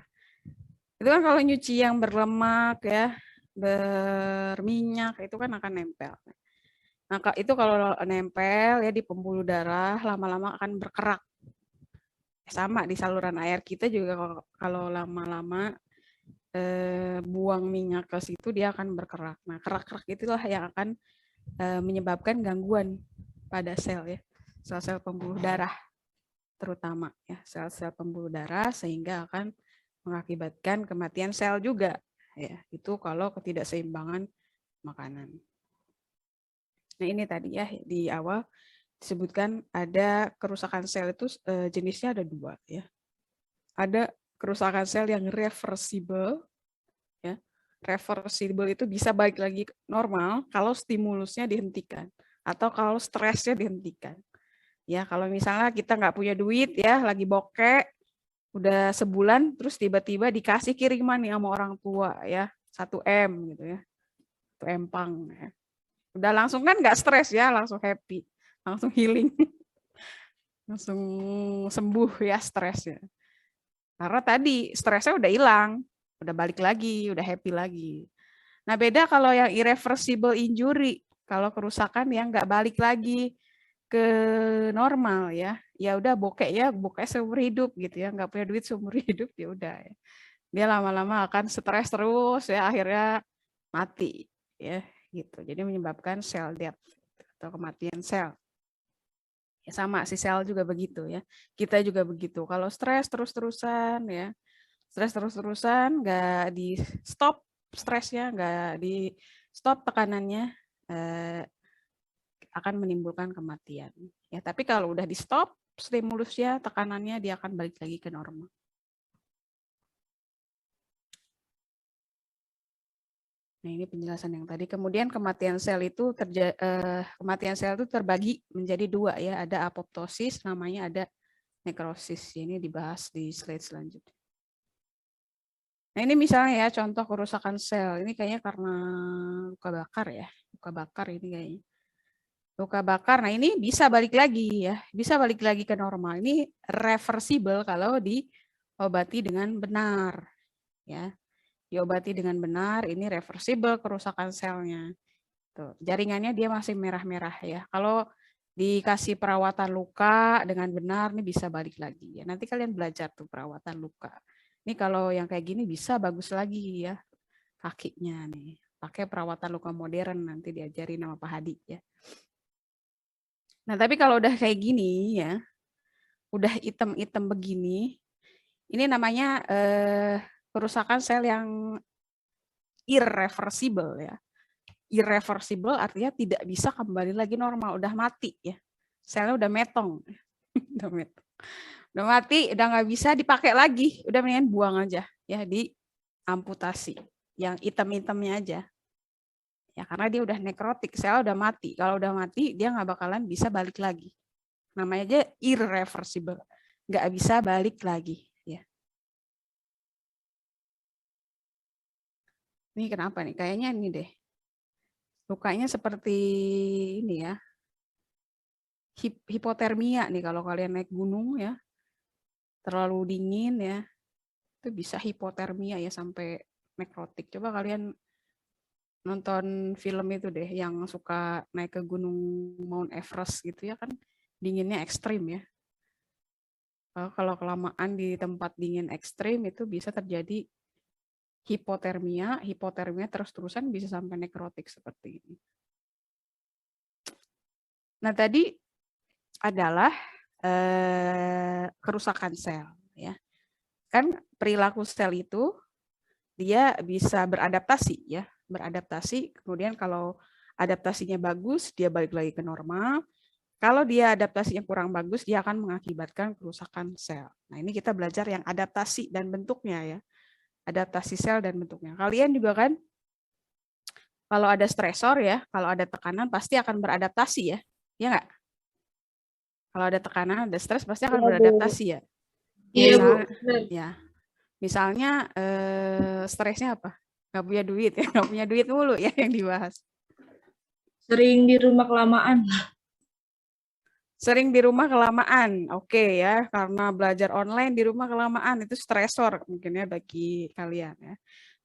Itu kan kalau nyuci yang berlemak ya, berminyak, itu kan akan nempel. Nah, itu kalau nempel ya di pembuluh darah, lama-lama akan berkerak. Sama di saluran air kita juga kalau lama-lama buang minyak ke situ, dia akan berkerak. Nah, kerak-kerak itulah yang akan menyebabkan gangguan pada sel ya, sel-sel pembuluh darah terutama ya, sel-sel pembuluh darah, sehingga akan mengakibatkan kematian sel juga ya. Itu kalau ketidakseimbangan makanan. Nah, ini tadi ya di awal disebutkan ada kerusakan sel itu jenisnya ada 2 ya. Ada kerusakan sel yang reversible ya. Reversible itu bisa balik lagi normal kalau stimulusnya dihentikan atau kalau stresnya dihentikan. Ya, kalau misalnya kita nggak punya duit ya, lagi bokek, udah sebulan, terus tiba-tiba dikasih kiriman nih sama orang tua ya, 1M gitu ya, 1M pang ya. Udah langsung kan nggak stres ya, langsung happy, langsung healing, langsung sembuh ya stresnya. Karena tadi stresnya udah hilang, udah balik lagi, udah happy lagi. Nah, beda kalau yang irreversible injury, kalau kerusakan yang nggak balik lagi ke normal ya, ya udah bokek seumur hidup gitu ya, nggak punya duit seumur hidup ya udah ya. Dia lama-lama akan stres terus ya, akhirnya mati ya gitu. Jadi menyebabkan cell death atau kematian sel. Ya sama, si sel juga begitu ya. Kita juga begitu. Kalau stres terus-terusan ya, stres terus-terusan, nggak di stop stresnya, nggak di stop tekanannya, akan menimbulkan kematian. Ya, tapi kalau udah di stop stimulusnya, tekanannya, dia akan balik lagi ke normal. Nah, ini penjelasan yang tadi. Kemudian kematian sel itu terbagi menjadi 2 ya. Ada apoptosis, namanya ada nekrosis. Ini dibahas di slide selanjutnya. Nah, ini misalnya ya contoh kerusakan sel. Ini kayaknya karena luka bakar ya. Luka bakar ini kayaknya. Luka bakar, nah ini bisa balik lagi ya, bisa balik lagi ke normal. Ini reversible kalau diobati dengan benar, ya. Diobati dengan benar, ini reversible kerusakan selnya. Tuh, jaringannya dia masih merah-merah ya. Kalau dikasih perawatan luka dengan benar, ini bisa balik lagi ya. Nanti kalian belajar tuh perawatan luka. Ini kalau yang kayak gini bisa bagus lagi ya kakinya nih. Pakai perawatan luka modern nanti diajarin sama Pak Hadi ya. Nah, tapi kalau udah kayak gini ya, udah hitam-hitam begini, ini namanya kerusakan sel yang irreversible ya. Irreversible artinya tidak bisa kembali lagi normal, udah mati ya. Selnya udah metong. Udah metong. Udah mati, udah nggak bisa dipakai lagi, udah mendingan buang aja ya, di amputasi. Yang hitam-hitamnya aja. Ya, karena dia udah nekrotik, sel udah mati. Kalau udah mati, dia nggak bakalan bisa balik lagi. Namanya aja irreversible. Nggak bisa balik lagi. Ya. Ini kenapa nih? Kayaknya ini deh. Lukanya seperti ini ya. Hipotermia nih kalau kalian naik gunung ya. Terlalu dingin ya. Itu bisa hipotermia ya sampai nekrotik. Coba kalian nonton film itu deh yang suka naik ke gunung Mount Everest gitu ya, kan dinginnya ekstrim ya. Kalau kelamaan di tempat dingin ekstrim itu bisa terjadi hipotermia terus-terusan bisa sampai nekrotik seperti ini. Nah, tadi adalah kerusakan sel ya. Kan perilaku sel itu dia bisa beradaptasi ya. Beradaptasi, kemudian kalau adaptasinya bagus, dia balik lagi ke normal. Kalau dia adaptasinya kurang bagus, dia akan mengakibatkan kerusakan sel. Nah, ini kita belajar yang adaptasi dan bentuknya ya. Adaptasi sel dan bentuknya. Kalian juga kan, kalau ada stresor ya, kalau ada tekanan pasti akan beradaptasi ya. Ya nggak? Kalau ada tekanan, ada stres pasti akan beradaptasi ya. Iya, Bu. Misalnya, Benar. ya, misalnya stresnya apa? Nggak punya duit ya, nggak punya duit mulu ya yang dibahas. Sering di rumah kelamaan. Sering di rumah kelamaan, oke ya, karena belajar online di rumah kelamaan itu stresor mungkin ya bagi kalian ya.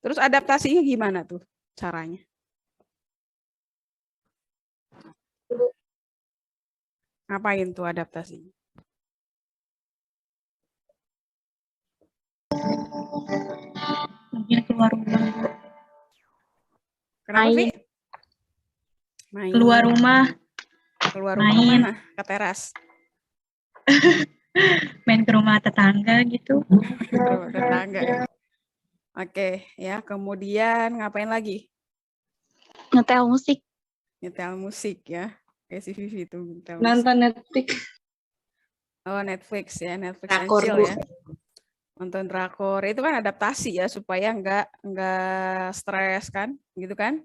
Terus adaptasinya gimana tuh caranya? Ngapain tuh adaptasinya? Mungkin keluar rumah, Bu. Kenapa Main. sih? Main. Keluar rumah, Keluar rumah main. kemana? Ke teras. main ke rumah tetangga gitu. Ke rumah tetangga ya. Oke ya, kemudian ngapain lagi? Nyetel musik. Nyetel musik ya. Kayak si Vivi itu nyetel musik. Nonton Netflix. Oh, Netflix ya, Netflix and Drakor, chill Bu. ya. Nonton drakor itu kan adaptasi ya supaya nggak stres kan, gitu kan?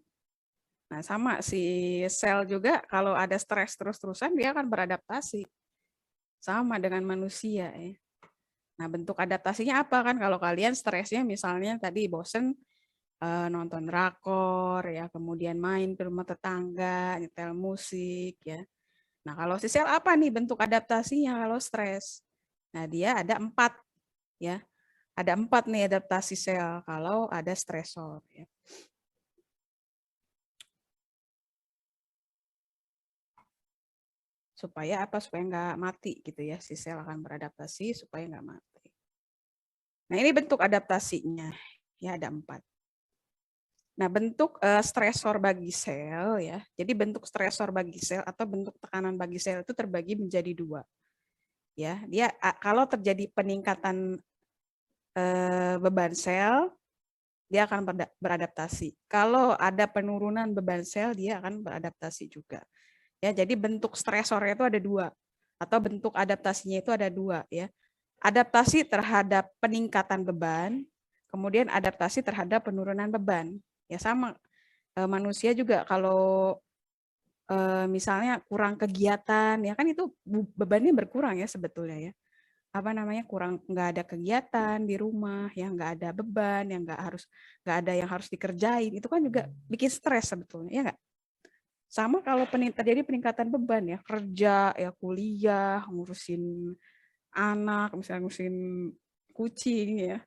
Nah, sama si sel juga kalau ada stres terus-terusan dia akan beradaptasi. Sama dengan manusia ya. Nah, bentuk adaptasinya apa kan kalau kalian stresnya misalnya tadi bosen nonton drakor ya, kemudian main ke rumah tetangga, nyetel musik ya. Nah, kalau si sel apa nih bentuk adaptasinya kalau stres? Nah, dia ada 4 ya. Ada 4 nih adaptasi sel kalau ada stresor ya. Supaya apa? Supaya nggak mati gitu ya. Si sel akan beradaptasi supaya nggak mati. Nah, ini bentuk adaptasinya. Ya, ada 4. Nah, bentuk stresor bagi sel ya. Jadi bentuk stresor bagi sel atau bentuk tekanan bagi sel itu terbagi menjadi 2. Ya, dia kalau terjadi peningkatan beban sel, dia akan beradaptasi. Kalau ada penurunan beban sel, dia akan beradaptasi juga. Ya, jadi bentuk stresornya itu ada 2 atau bentuk adaptasinya itu ada 2 ya. Adaptasi terhadap peningkatan beban, kemudian adaptasi terhadap penurunan beban. Ya sama, manusia juga kalau misalnya kurang kegiatan, ya kan itu bebannya berkurang ya sebetulnya ya. Apa namanya kurang, nggak ada kegiatan di rumah, ya nggak ada beban, yang nggak ada yang harus dikerjain, itu kan juga bikin stres sebetulnya, ya nggak? Sama kalau terjadi peningkatan beban ya, kerja, ya kuliah, ngurusin anak, misalnya ngurusin kucing ya,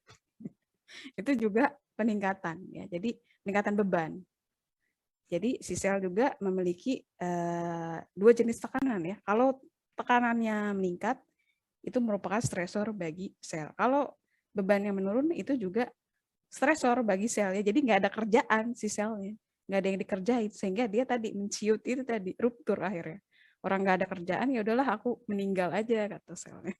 itu juga peningkatan ya. Jadi peningkatan beban. Jadi si sel juga memiliki 2 jenis tekanan ya. Kalau tekanannya meningkat, itu merupakan stresor bagi sel. Kalau bebannya menurun, itu juga stresor bagi sel ya. Jadi nggak ada kerjaan si selnya, nggak ada yang dikerjain sehingga dia tadi menciut itu tadi ruptur akhirnya. Orang nggak ada kerjaan ya udahlah aku meninggal aja kata selnya.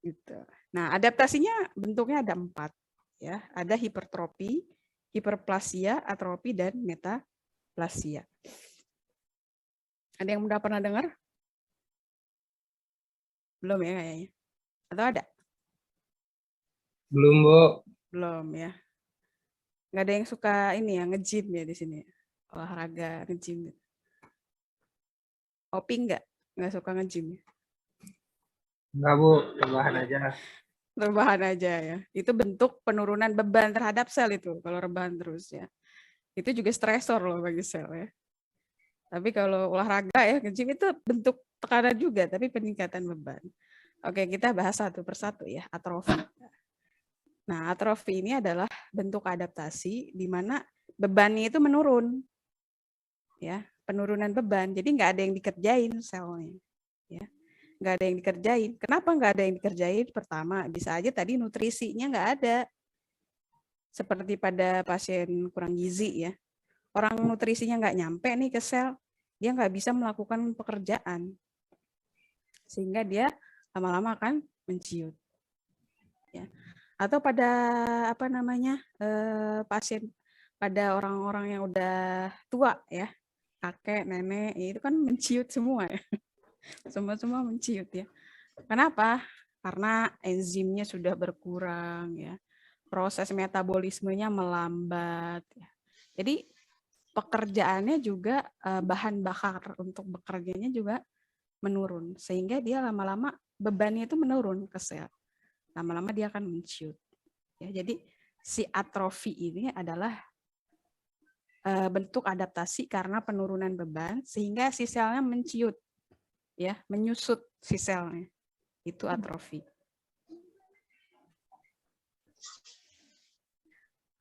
Gitu. Nah, adaptasinya bentuknya ada 4 ya. Ada hipertrofi, hiperplasia, atrofi, dan metaplasia. Ada yang udah pernah dengar? Belum ya kayaknya. Atau ada? Belum, Bu. Belum ya. Nggak ada yang suka ini ya, nge-gym ya di sini. Olahraga, nge-gym. Opi nggak suka nge-gym ya? Enggak, Bu. Tambahan aja. Rebahan aja ya. Itu bentuk penurunan beban terhadap sel itu kalau rebahan terus ya. Itu juga stresor loh bagi sel ya. Tapi kalau olahraga ya, nge-gym itu bentuk tekanan juga tapi peningkatan beban. Oke, kita bahas satu persatu ya, atrofi. Nah, atrofi ini adalah bentuk adaptasi di mana bebannya itu menurun. Ya, penurunan beban. Jadi nggak ada yang dikerjain selnya. Ya. Nggak ada yang dikerjain. Kenapa nggak ada yang dikerjain? Pertama, bisa aja tadi nutrisinya nggak ada. Seperti pada pasien kurang gizi ya. Orang nutrisinya nggak nyampe nih ke sel, dia nggak bisa melakukan pekerjaan. Sehingga dia lama-lama akan menciut. Ya. Atau pada apa namanya pasien, pada orang-orang yang udah tua ya, kakek, nenek, itu kan menciut semua ya. Semua menciut ya. Kenapa? Karena enzimnya sudah berkurang ya. Proses metabolismenya melambat ya. Jadi pekerjaannya juga bahan bakar untuk bekerjanya juga menurun sehingga dia lama-lama bebannya itu menurun ke sel. lama-lama dia akan menciut. Ya, jadi si atrofi ini adalah bentuk adaptasi karena penurunan beban sehingga si selnya menciut, ya, menyusut si selnya. Itu atrofi.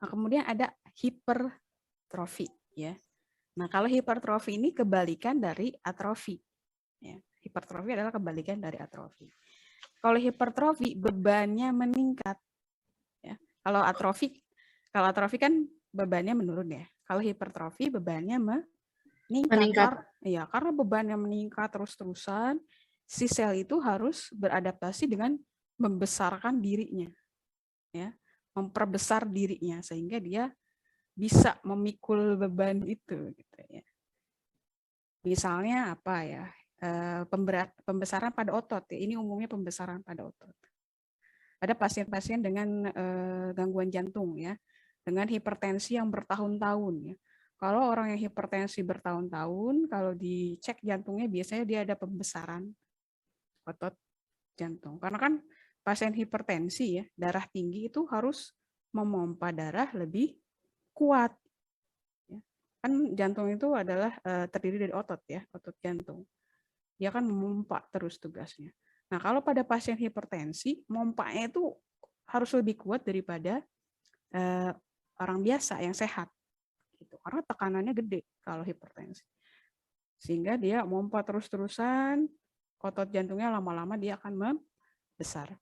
Nah, kemudian ada hipertrofi, ya. Nah, kalau hipertrofi ini kebalikan dari atrofi. Ya. Hipertrofi adalah kebalikan dari atrofi. Kalau hipertrofi bebannya meningkat. Ya. Kalau atrofi kan bebannya menurun ya. Kalau hipertrofi bebannya meningkat. Ya, karena bebannya meningkat terus-terusan, si sel itu harus beradaptasi dengan membesarkan dirinya. Ya, memperbesar dirinya sehingga dia bisa memikul beban itu gitu ya. Misalnya apa ya? Pembesaran pada otot ya. Ini umumnya pembesaran pada otot. Ada pasien-pasien dengan gangguan jantung ya, dengan hipertensi yang bertahun-tahun ya. Kalau orang yang hipertensi bertahun-tahun, kalau dicek jantungnya biasanya dia ada pembesaran otot jantung. Karena kan pasien hipertensi ya, darah tinggi itu harus memompa darah lebih kuat. Ya. Kan jantung itu adalah terdiri dari otot ya, otot jantung. Dia kan memompa terus tugasnya. Nah, kalau pada pasien hipertensi, mompanya itu harus lebih kuat daripada orang biasa yang sehat. Gitu. Karena tekanannya gede kalau hipertensi. Sehingga dia mompa terus-terusan, otot jantungnya lama-lama dia akan membesar.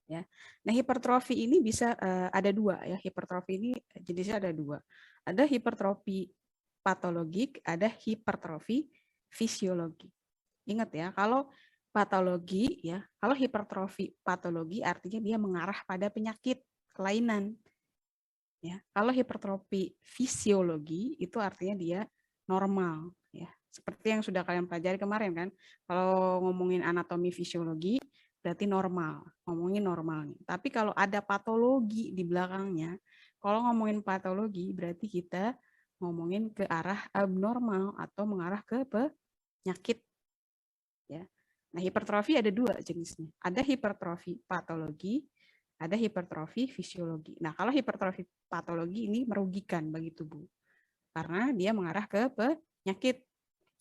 Ya. Nah, hipertrofi ini bisa ada dua ya. Hipertrofi ini jenisnya ada dua. Ada hipertrofi patologik, ada hipertrofi fisiologi. Ingat ya, kalau patologi ya, kalau hipertrofi patologi artinya dia mengarah pada penyakit kelainan. Ya, kalau hipertrofi fisiologi itu artinya dia normal ya. Seperti yang sudah kalian pelajari kemarin kan. Kalau ngomongin anatomi fisiologi berarti normal, ngomongin normalnya. Tapi kalau ada patologi di belakangnya, kalau ngomongin patologi berarti kita ngomongin ke arah abnormal atau mengarah ke penyakit. Ya. Nah, hipertrofi ada dua jenisnya. Ada hipertrofi patologi, ada hipertrofi fisiologi. Nah, kalau hipertrofi patologi ini merugikan bagi tubuh. Karena dia mengarah ke penyakit.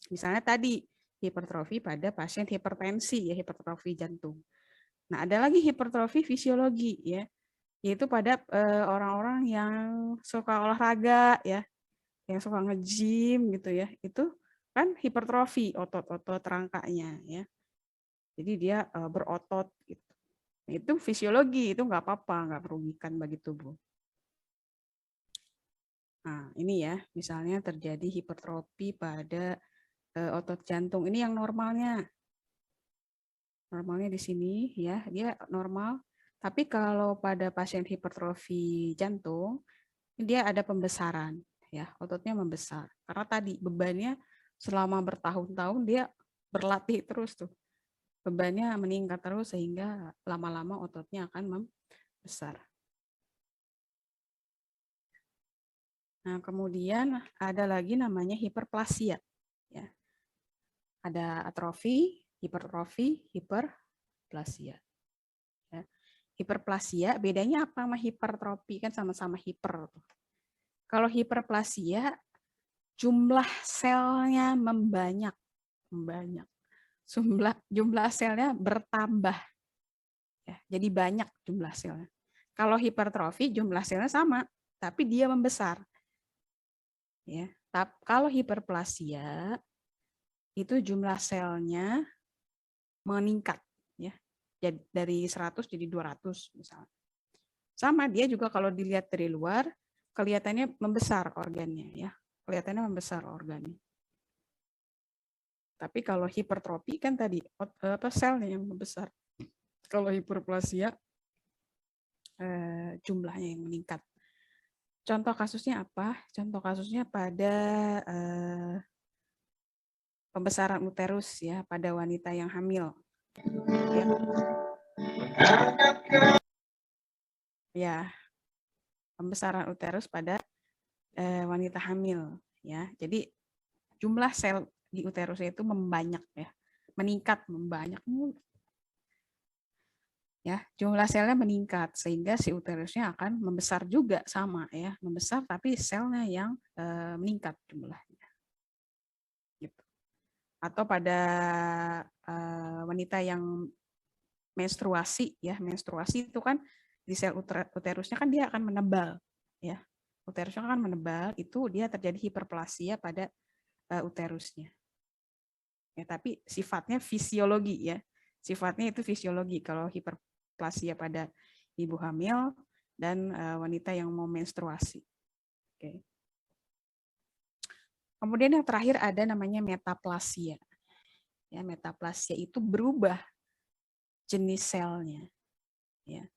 Misalnya tadi, hipertrofi pada pasien hipertensi, ya hipertrofi jantung. Nah, ada lagi hipertrofi fisiologi, ya, yaitu pada orang-orang yang suka olahraga, ya, yang suka nge-gym gitu ya, itu kan hipertrofi otot-otot rangkanya, ya. Jadi dia berotot gitu. Itu fisiologi, itu nggak apa-apa, nggak merugikan bagi tubuh. Nah, ini ya, misalnya terjadi hipertrofi pada otot jantung. Ini yang normalnya. Normalnya di sini ya, dia normal. Tapi kalau pada pasien hipertrofi jantung, dia ada pembesaran ya, ototnya membesar. Karena tadi bebannya selama bertahun-tahun dia berlatih terus tuh. Bebannya meningkat terus sehingga lama-lama ototnya akan membesar. Nah, kemudian ada lagi namanya hiperplasia ya. Ada atrofi, hipertrofi, hiperplasia. Ya. Hiperplasia bedanya apa sama hipertrofi? Kan sama-sama hiper. Kalau hiperplasia jumlah selnya membanyak. Jumlah selnya bertambah. Ya, jadi banyak jumlah selnya. Kalau hipertrofi jumlah selnya sama, tapi dia membesar. Ya, kalau hiperplasia itu jumlah selnya meningkat ya. Jadi dari 100 jadi 200 misalnya. Sama dia juga kalau dilihat dari luar kelihatannya membesar organnya ya. Kelihatannya membesar organnya. Tapi kalau hipertrofi kan tadi selnya yang membesar. Kalau hiperplasia jumlahnya yang meningkat. Contoh kasusnya apa? Contoh kasusnya pada pembesaran uterus ya pada wanita yang hamil. Ya, pembesaran uterus pada wanita hamil ya. Jadi jumlah sel di uterusnya itu membanyak ya, meningkat membanyak. ya, jumlah selnya meningkat sehingga si uterusnya akan membesar juga sama ya, membesar tapi selnya yang meningkat jumlahnya. Gitu. Atau pada wanita yang menstruasi ya, menstruasi itu kan di sel uterusnya kan dia akan menebal ya. Uterusnya akan menebal, itu dia terjadi hiperplasia pada uterusnya. Ya, tapi sifatnya fisiologi ya. Sifatnya itu fisiologi kalau hiperplasia pada ibu hamil dan wanita yang mau menstruasi. Oke. Kemudian yang terakhir ada namanya metaplasia. Ya, metaplasia itu berubah jenis selnya. Ya.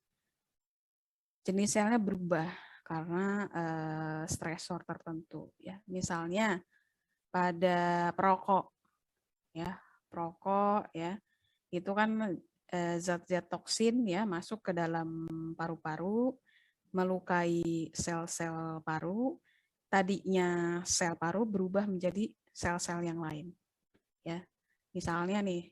Jenis selnya berubah karena stresor tertentu. Ya. Misalnya pada perokok, ya perokok ya itu kan zat-zat toksin ya masuk ke dalam paru-paru, melukai sel-sel paru. Tadinya sel paru berubah menjadi sel-sel yang lain. Ya, misalnya nih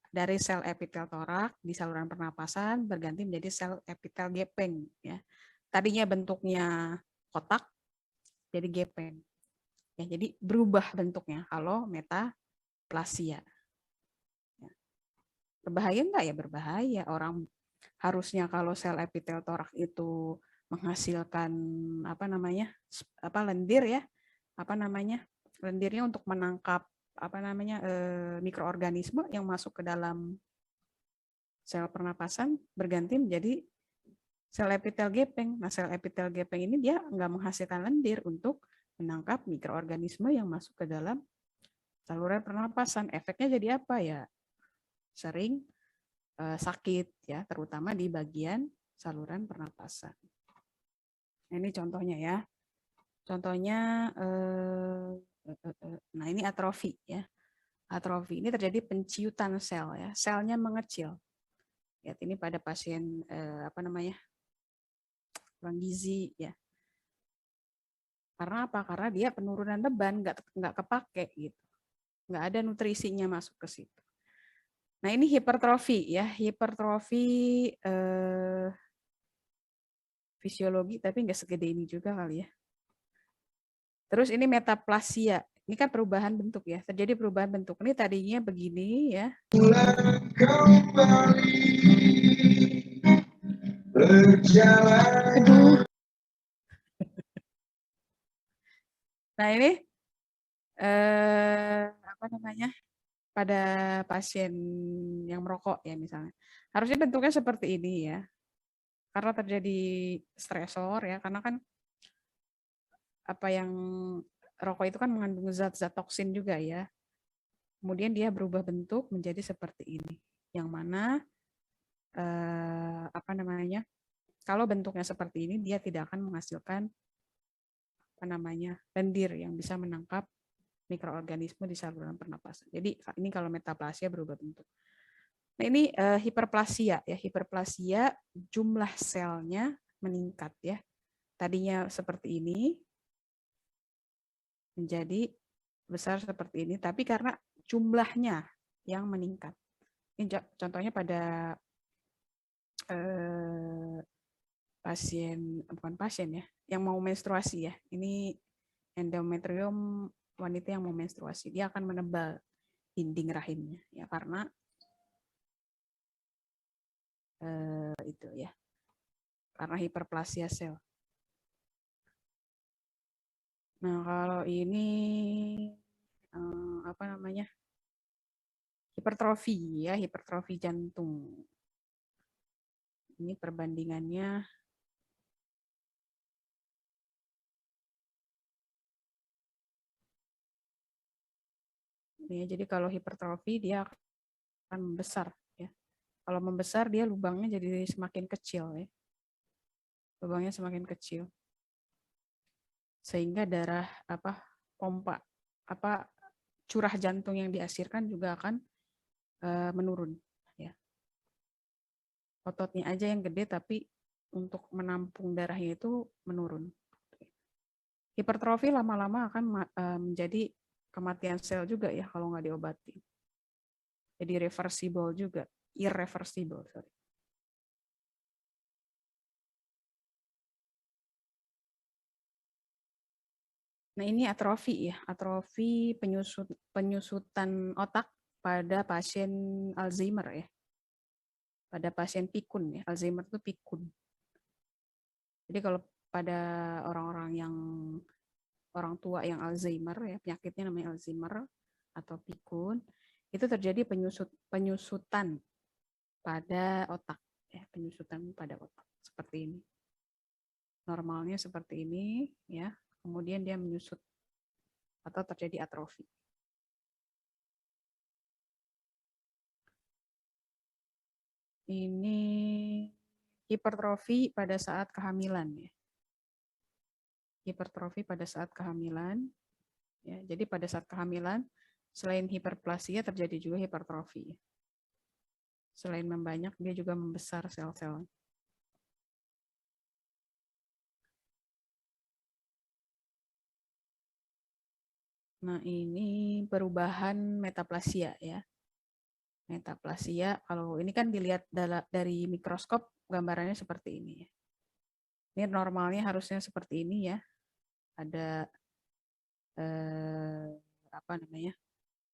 dari sel epitel torak di saluran pernapasan berganti menjadi sel epitel gepeng. Ya, tadinya bentuknya kotak jadi gepeng. Ya, jadi berubah bentuknya kalau metaplasia. Berbahaya enggak ya? Berbahaya. Orang harusnya kalau sel epitel torak itu menghasilkan lendir ya, lendirnya untuk menangkap mikroorganisme yang masuk ke dalam sel pernapasan berganti menjadi sel epitel gepeng. Nah, sel epitel gepeng ini dia enggak menghasilkan lendir untuk menangkap mikroorganisme yang masuk ke dalam saluran pernapasan. Efeknya jadi apa ya? Sering sakit ya, terutama di bagian saluran pernapasan. Ini contohnya ya. Contohnya nah ini atrofi ya. Atrofi ini terjadi penciutan sel ya, selnya mengecil. Lihat ini pada pasien kurang gizi ya. Karena apa? Karena dia penurunan beban nggak kepake gitu. Nggak ada nutrisinya masuk ke situ. Nah ini hipertrofi ya, hipertrofi fisiologi tapi nggak segede ini juga kali ya. Terus ini metaplasia, ini kan perubahan bentuk ya, terjadi perubahan bentuk. Ini tadinya begini ya. Nah ini pada pasien yang merokok ya misalnya. Harusnya bentuknya seperti ini ya. Karena terjadi stresor ya, karena kan apa yang rokok itu kan mengandung zat-zat toksin juga ya. Kemudian dia berubah bentuk menjadi seperti ini. Yang mana kalau bentuknya seperti ini dia tidak akan menghasilkan lendir yang bisa menangkap mikroorganisme di saluran pernapasan. Jadi ini kalau metaplasia berubah bentuk. Nah ini hiperplasia ya, hiperplasia jumlah selnya meningkat ya. Tadinya seperti ini menjadi besar seperti ini, tapi karena jumlahnya yang meningkat. Ini contohnya pada bukan pasien ya, yang mau menstruasi ya. Ini endometrium wanita yang mau menstruasi, dia akan menebal dinding rahimnya ya karena itu ya, karena hiperplasia sel. Nah kalau ini hipertrofi ya, hipertrofi jantung. Ini perbandingannya ya, jadi kalau hipertrofi dia akan membesar ya. Kalau membesar dia lubangnya jadi semakin kecil ya. Lubangnya semakin kecil. Sehingga darah curah jantung yang dihasilkan juga akan menurun ya. Ototnya aja yang gede tapi untuk menampung darahnya itu menurun. Hipertrofi lama-lama akan menjadi kematian sel juga ya kalau nggak diobati. Jadi reversible juga, irreversible. Nah, ini atrofi ya, atrofi penyusutan otak pada pasien Alzheimer ya. Pada pasien pikun ya, Alzheimer itu pikun. Jadi kalau pada orang tua yang Alzheimer ya, penyakitnya namanya Alzheimer atau pikun, itu terjadi penyusutan pada otak ya, penyusutan pada otak seperti ini. Normalnya seperti ini ya, kemudian dia menyusut atau terjadi atrofi. Ini hipertrofi pada saat kehamilan ya. Hipertrofi pada saat kehamilan ya. Jadi pada saat kehamilan selain hiperplasia terjadi juga hipertrofi. Selain membanyak dia juga membesar sel-sel. Nah, ini perubahan metaplasia ya. Metaplasia, kalau ini kan dilihat dari mikroskop gambarannya seperti ini ya. Ini normalnya harusnya seperti ini ya. Ada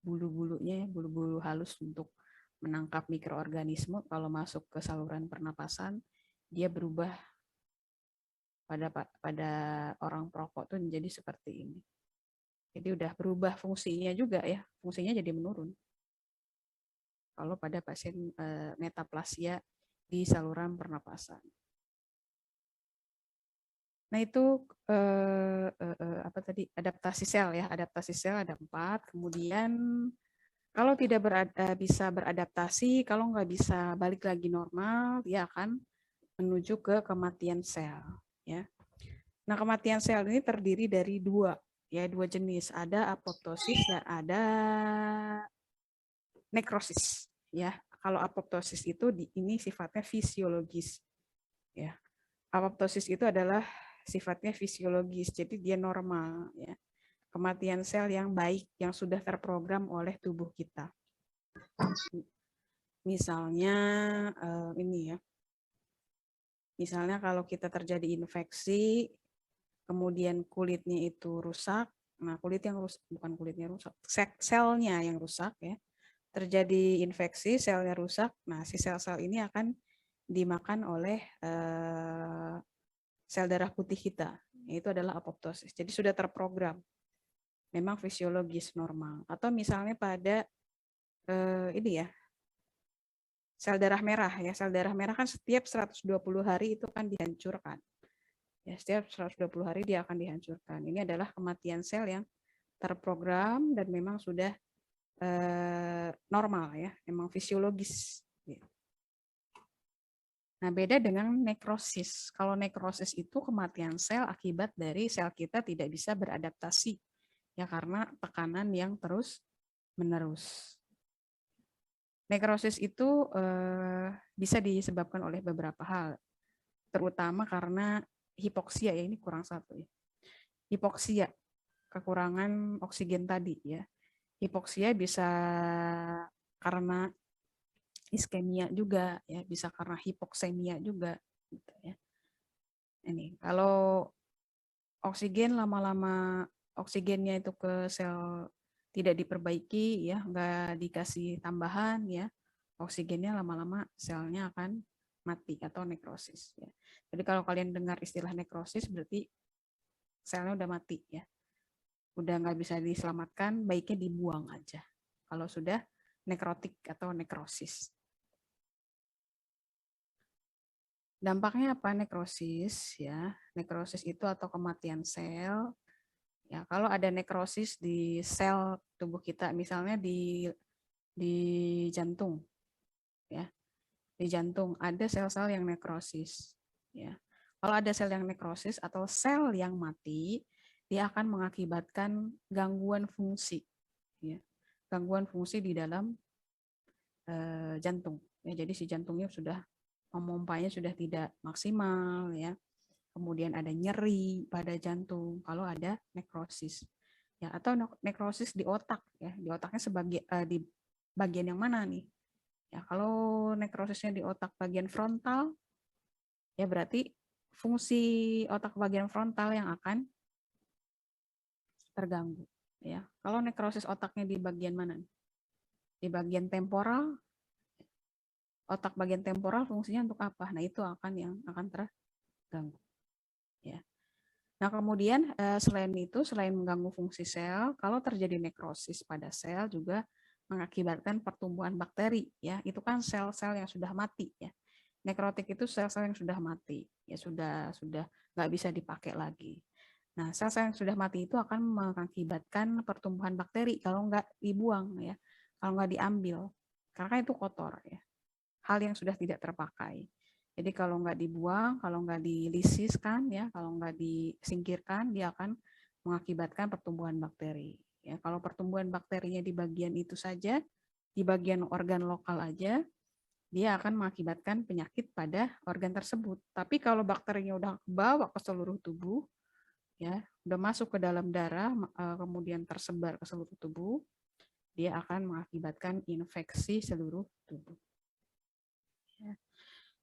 bulu-bulunya, bulu-bulu halus untuk menangkap mikroorganisme. Kalau masuk ke saluran pernapasan, dia berubah pada orang perokok tuh menjadi seperti ini. Jadi udah berubah fungsinya juga ya, fungsinya jadi menurun. Kalau pada pasien metaplasia di saluran pernapasan. Nah itu adaptasi sel ya, adaptasi sel ada 4. Kemudian kalau tidak bisa beradaptasi, kalau nggak bisa balik lagi normal, dia akan menuju ke kematian sel ya. Nah kematian sel ini terdiri dari dua jenis, ada apoptosis dan ada nekrosis ya. Kalau apoptosis itu ini sifatnya fisiologis ya. Apoptosis itu adalah sifatnya fisiologis, jadi dia normal ya. Kematian sel yang baik yang sudah terprogram oleh tubuh kita. Misalnya ini ya. Misalnya kalau kita terjadi infeksi, kemudian kulitnya itu rusak. Nah, kulit yang rusak, bukan kulitnya rusak, selnya yang rusak ya. Terjadi infeksi, selnya rusak. Nah, si sel-sel ini akan dimakan oleh sel darah putih kita. Itu adalah apoptosis. Jadi sudah terprogram. Memang fisiologis normal. Atau misalnya pada ini ya, sel darah merah ya. Sel darah merah kan setiap 120 hari itu akan dihancurkan. Ya, setiap 120 hari dia akan dihancurkan. Ini adalah kematian sel yang terprogram dan memang sudah normal ya, memang fisiologis. Nah, beda dengan nekrosis. Kalau nekrosis itu kematian sel akibat dari sel kita tidak bisa beradaptasi ya karena tekanan yang terus-menerus. Nekrosis itu bisa disebabkan oleh beberapa hal, terutama karena hipoksia ya, ini kurang satu ya. Hipoksia, kekurangan oksigen tadi ya. Hipoksia bisa karena iskemia juga ya, bisa karena hipoksemia juga gitu ya. Ini kalau oksigen lama-lama oksigennya itu ke sel tidak diperbaiki ya, nggak dikasih tambahan ya, oksigennya lama-lama selnya akan mati atau nekrosis ya. Jadi kalau kalian dengar istilah nekrosis berarti selnya udah mati ya. Udah nggak bisa diselamatkan, baiknya dibuang aja. Kalau sudah nekrotik atau nekrosis. Dampaknya apa nekrosis ya? Nekrosis itu atau kematian sel. Ya, kalau ada nekrosis di sel tubuh kita, misalnya di jantung, ya, di jantung ada sel-sel yang nekrosis. Ya, kalau ada sel yang nekrosis atau sel yang mati, dia akan mengakibatkan gangguan fungsi, ya, gangguan fungsi di dalam jantung. Ya, jadi si jantungnya sudah memompanya sudah tidak maksimal, ya. Kemudian ada nyeri pada jantung kalau ada nekrosis ya, atau nekrosis di otak ya, di otaknya di bagian yang mana nih ya. Kalau nekrosisnya di otak bagian frontal ya berarti fungsi otak bagian frontal yang akan terganggu. Ya, kalau nekrosis otaknya di bagian mana? Di bagian temporal, otak bagian temporal fungsinya untuk apa? Nah, itu akan terganggu. Ya. Nah, kemudian selain itu, selain mengganggu fungsi sel, kalau terjadi nekrosis pada sel juga mengakibatkan pertumbuhan bakteri. Ya, itu kan sel-sel yang sudah mati. Ya, nekrotik itu sel-sel yang sudah mati. Ya, sudah nggak bisa dipakai lagi. Nah, sel-sel yang sudah mati itu akan mengakibatkan pertumbuhan bakteri kalau nggak dibuang, ya, kalau nggak diambil, karena itu kotor, ya, hal yang sudah tidak terpakai. Jadi kalau nggak dibuang, kalau nggak dilisiskan, ya, kalau nggak disingkirkan, dia akan mengakibatkan pertumbuhan bakteri. Ya, kalau pertumbuhan bakterinya di bagian itu saja, di bagian organ lokal aja, dia akan mengakibatkan penyakit pada organ tersebut. Tapi kalau bakterinya udah bawa ke seluruh tubuh, ya, udah masuk ke dalam darah, kemudian tersebar ke seluruh tubuh, dia akan mengakibatkan infeksi seluruh tubuh. Ya.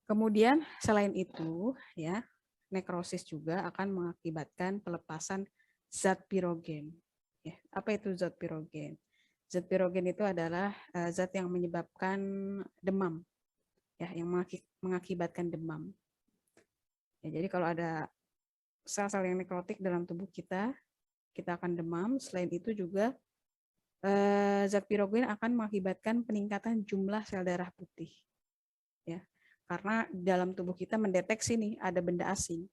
Kemudian selain itu, ya, nekrosis juga akan mengakibatkan pelepasan zat pirogen. Ya, apa itu zat pirogen? Zat pirogen itu adalah zat yang menyebabkan demam, ya, yang mengakibatkan demam. Ya, jadi kalau ada sel-sel yang nekrotik dalam tubuh kita akan demam. Selain itu juga zat pirogen akan mengakibatkan peningkatan jumlah sel darah putih. Ya, karena dalam tubuh kita mendeteksi nih ada benda asing.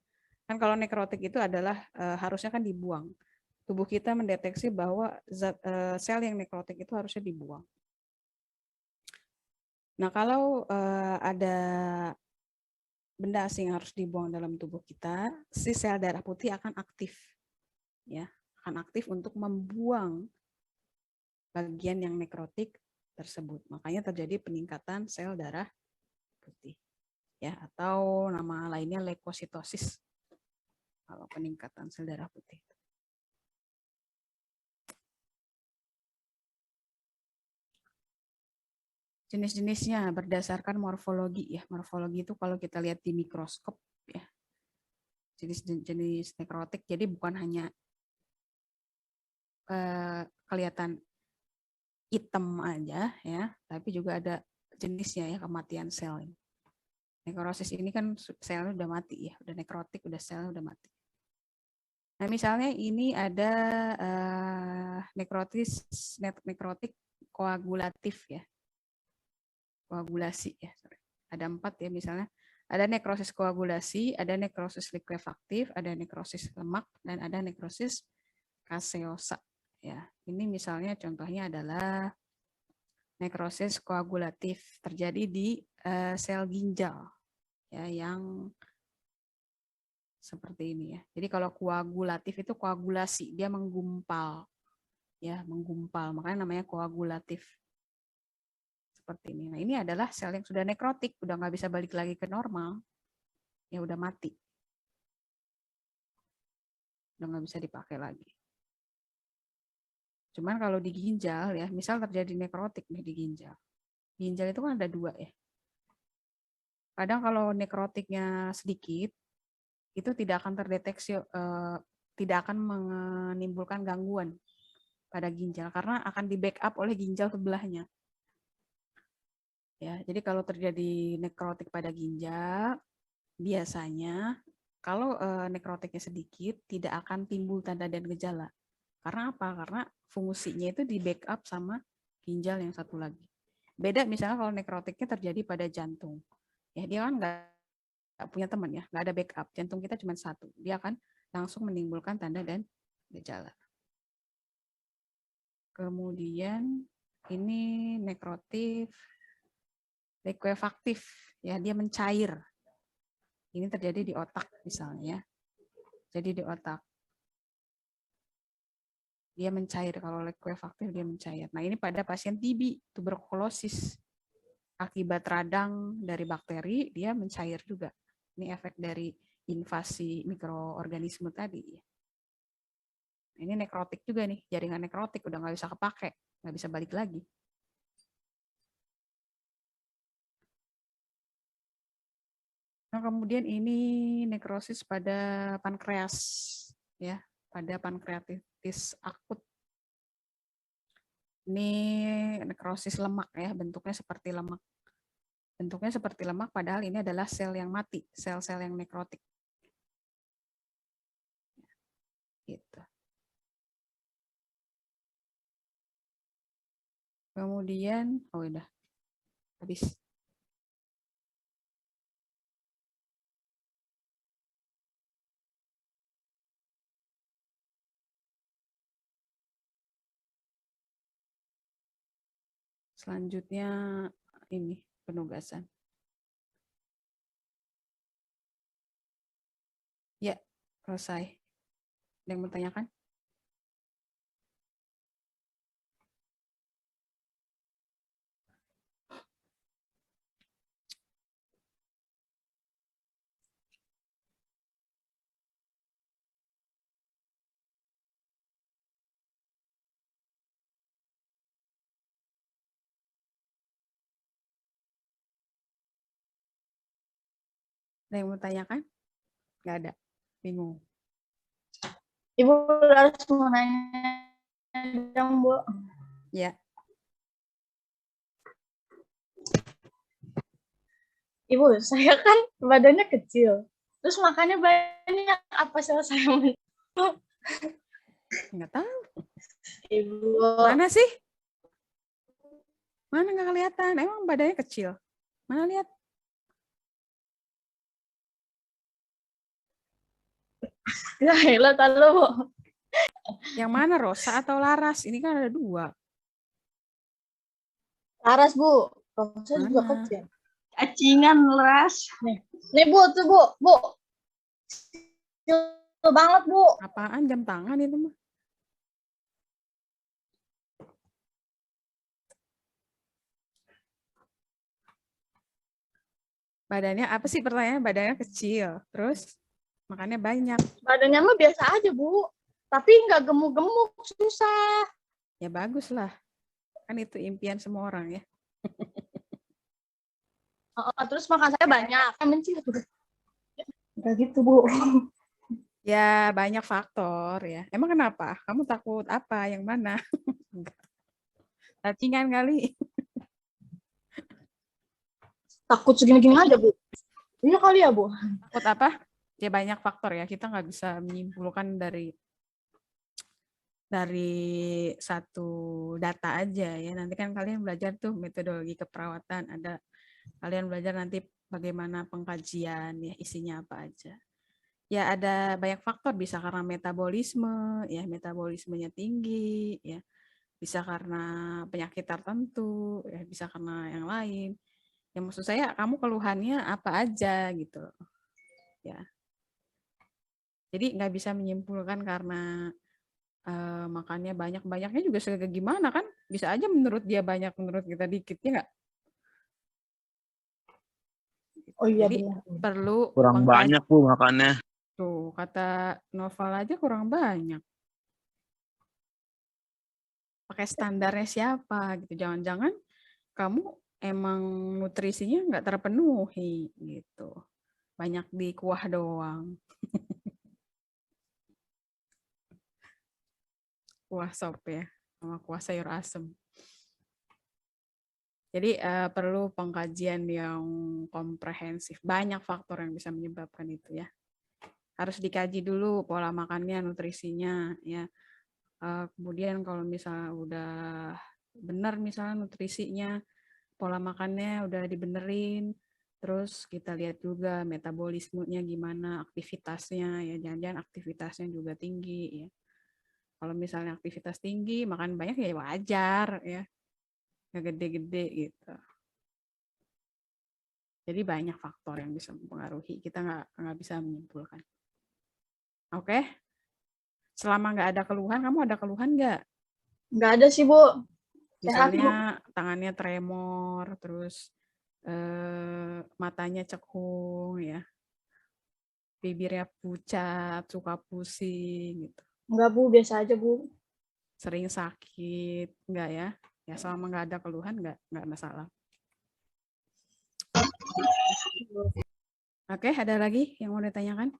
Kan kalau nekrotik itu adalah harusnya kan dibuang. Tubuh kita mendeteksi bahwa sel yang nekrotik itu harusnya dibuang. Nah, kalau ada benda asing yang harus dibuang dalam tubuh kita, si sel darah putih akan aktif, ya, akan aktif untuk membuang bagian yang nekrotik tersebut. Makanya terjadi peningkatan sel darah putih, ya, atau nama lainnya leukositosis. Kalau peningkatan sel darah putih. Jenis-jenisnya berdasarkan morfologi, ya. Morfologi itu kalau kita lihat di mikroskop, ya, jenis-jenis nekrotik. Jadi bukan hanya kelihatan hitam aja, ya, tapi juga ada jenisnya, ya, kematian sel. Nekrosis ini kan selnya udah mati, ya, udah nekrotik, udah selnya udah mati. Nah, misalnya ini ada nekrotik koagulatif, ya, koagulasi, ya. Ada 4, ya, misalnya ada nekrosis koagulasi, ada nekrosis liquefaktif, ada nekrosis lemak, dan ada nekrosis kaseosa. Ya, ini misalnya contohnya adalah nekrosis koagulatif terjadi di sel ginjal, ya, yang seperti ini, ya. Jadi kalau koagulatif itu koagulasi, dia menggumpal, ya, menggumpal, makanya namanya koagulatif. Seperti ini. Nah, ini adalah sel yang sudah nekrotik, udah nggak bisa balik lagi ke normal, ya, udah mati, udah nggak bisa dipakai lagi. Cuman kalau di ginjal, ya, misal terjadi nekrotik nih di ginjal. Ginjal itu kan ada 2, ya. Kadang kalau nekrotiknya sedikit, itu tidak akan terdeteksi, tidak akan menimbulkan gangguan pada ginjal karena akan di backup oleh ginjal sebelahnya. Ya, jadi kalau terjadi nekrotik pada ginjal, biasanya kalau nekrotiknya sedikit tidak akan timbul tanda dan gejala. Karena apa? Karena fungsinya itu di backup sama ginjal yang satu lagi. Beda misalnya kalau nekrotiknya terjadi pada jantung. Ya, dia kan nggak punya teman, ya, nggak ada backup. Jantung kita cuma satu. Dia akan langsung menimbulkan tanda dan gejala. Kemudian ini nekrotif liquefaktif, ya, dia mencair. Ini terjadi di otak misalnya, ya. Jadi di otak dia mencair, kalau liquefaktif dia mencair. Nah, ini pada pasien TB, tuberkulosis, akibat radang dari bakteri dia mencair juga. Ini efek dari invasi mikroorganisme tadi. Ini nekrotik juga nih, jaringan nekrotik udah nggak bisa kepake, nggak bisa balik lagi. Nah, kemudian ini nekrosis pada pankreas, ya, pada pankreatitis nekrotis akut. Ini nekrosis lemak ya, bentuknya seperti lemak. Bentuknya seperti lemak, padahal ini adalah sel yang mati, sel-sel yang nekrotik. Gitu. Kemudian, oh udah, habis. Selanjutnya ini penugasan. Ya, selesai. Ada yang mau tanyakan? Ada yang mau tanyakan? Nggak ada. Bingung. Ibu harus mau nanya dong, Bu. Ya, Ibu, saya kan badannya kecil. Terus makannya banyak. Apa salah saya? nggak tahu. Ibu. Mana sih? Mana nggak kelihatan? Emang badannya kecil. Mana lihat? Ya, tahu, Bu. Yang mana, Rosa atau Laras? Ini kan ada 2. Laras, Bu. Rosa juga Mana? kecil. Cacingan Ras. Nih, Bu, tuh, Bu. Bu. Kecil banget, Bu. Apaan jam tangan itu mah? Badannya apa sih pertanyaannya? Badannya kecil. Terus makannya banyak. Badannya mah biasa aja, Bu. Tapi nggak gemuk-gemuk, susah. Ya bagus lah. Kan itu impian semua orang ya. Terus makan saya banyak. Kan mencil. Nggak gitu, Bu. Ya banyak faktor ya. Emang kenapa? Kamu takut apa? Yang mana? Cacingan kali. Takut segini-gini aja, Bu. Iya kali ya, Bu. Takut apa? Ya banyak faktor ya. Kita nggak bisa menyimpulkan dari satu data aja ya. Nanti kan kalian belajar tuh metodologi keperawatan. Ada kalian belajar nanti bagaimana pengkajian ya, isinya apa aja. Ya ada banyak faktor, bisa karena metabolisme, ya metabolismenya tinggi, ya bisa karena penyakit tertentu, ya bisa karena yang lain. Ya maksud saya kamu keluhannya apa aja gitu, ya. Jadi nggak bisa menyimpulkan karena makannya banyak-banyaknya juga gimana kan? Bisa aja menurut dia banyak, menurut kita dikit, ya nggak? Oh iya, Jadi benar. perlu Kurang banyak Bu makannya. Tuh, kata Noval aja kurang banyak. Pakai standarnya siapa gitu. Jangan-jangan kamu emang nutrisinya nggak terpenuhi gitu. Banyak di kuah doang. Kuah sop ya, sama kuah sayur asem. Jadi perlu pengkajian yang komprehensif. Banyak faktor yang bisa menyebabkan itu ya. Harus dikaji dulu pola makannya, nutrisinya ya. Kemudian kalau misalnya udah benar misalnya nutrisinya, pola makannya udah dibenerin, terus kita lihat juga metabolismenya gimana, aktivitasnya ya, jangan-jangan aktivitasnya juga tinggi ya. Kalau misalnya aktivitas tinggi, makan banyak ya wajar ya, nggak gede-gede gitu. Jadi banyak faktor yang bisa mempengaruhi, kita nggak bisa menyimpulkan. Oke? Selama nggak ada keluhan, kamu ada keluhan nggak? Nggak ada sih, Bu. Sehat, Bu. Misalnya tangannya tremor, terus matanya cekung ya, bibirnya pucat, suka pusing gitu. Nggak, Bu. Biasa aja, Bu. Sering sakit, enggak ya? Ya selama nggak ada keluhan nggak masalah. Oke, ada lagi yang mau ditanyakan?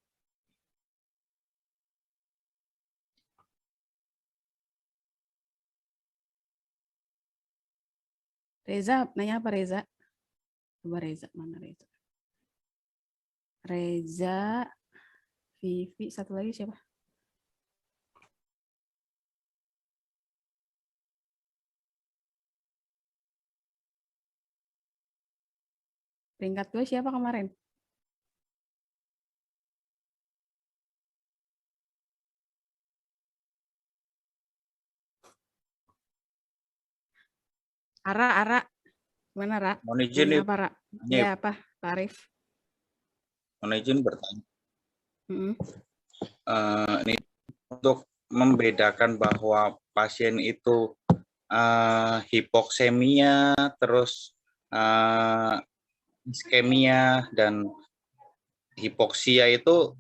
Reza, nanya apa Reza? Coba Reza, mana Reza? Reza, Vivi, satu lagi siapa? Peringkat 2 siapa kemarin? Ara, mana Ra? Mohon izin Nanya Ibu. apa Ra? Nanya, Ya Ibu. apa, Pak Arif? Mohon izin bertanya. Mm-mm. Ini untuk membedakan bahwa pasien itu hipoksemia, terus iskemia dan hipoksia itu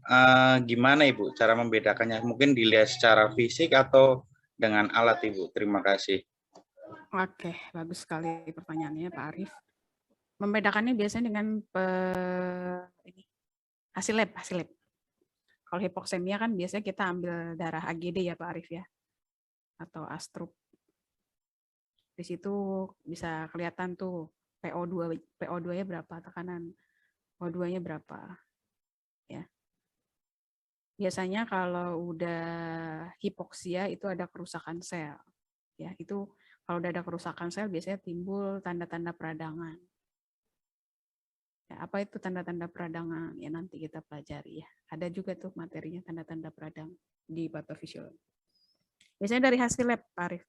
gimana Ibu cara membedakannya? Mungkin dilihat secara fisik atau dengan alat Ibu. Terima kasih. Oke, bagus sekali pertanyaannya Pak Arif. Membedakannya biasanya dengan ini, hasil lab. Kalau hipoksemia kan biasanya kita ambil darah AGD ya Pak Arif ya, atau astrup. Di situ bisa kelihatan tuh PO2-nya berapa, tekanan O2-nya berapa. Ya. Biasanya kalau udah hipoksia itu ada kerusakan sel. Ya, itu kalau udah ada kerusakan sel biasanya timbul tanda-tanda peradangan. Ya, apa itu tanda-tanda peradangan? Ya nanti kita pelajari ya. Ada juga tuh materinya tanda-tanda peradang di patofisiologi. Biasanya dari hasil lab, Pak Arif.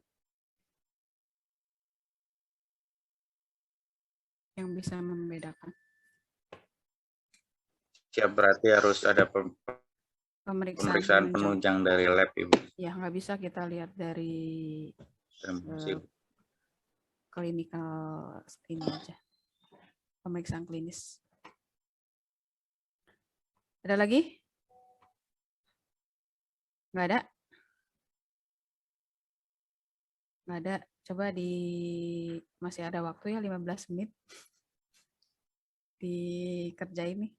Yang bisa membedakan. Siap, berarti harus ada pemeriksaan penunjang dari lab Ibu. Ya, nggak bisa kita lihat dari klinikal ini aja. Pemeriksaan klinis. Ada lagi? Nggak ada? Nggak ada. Coba masih ada waktu ya 15 menit. Dikerjain nih.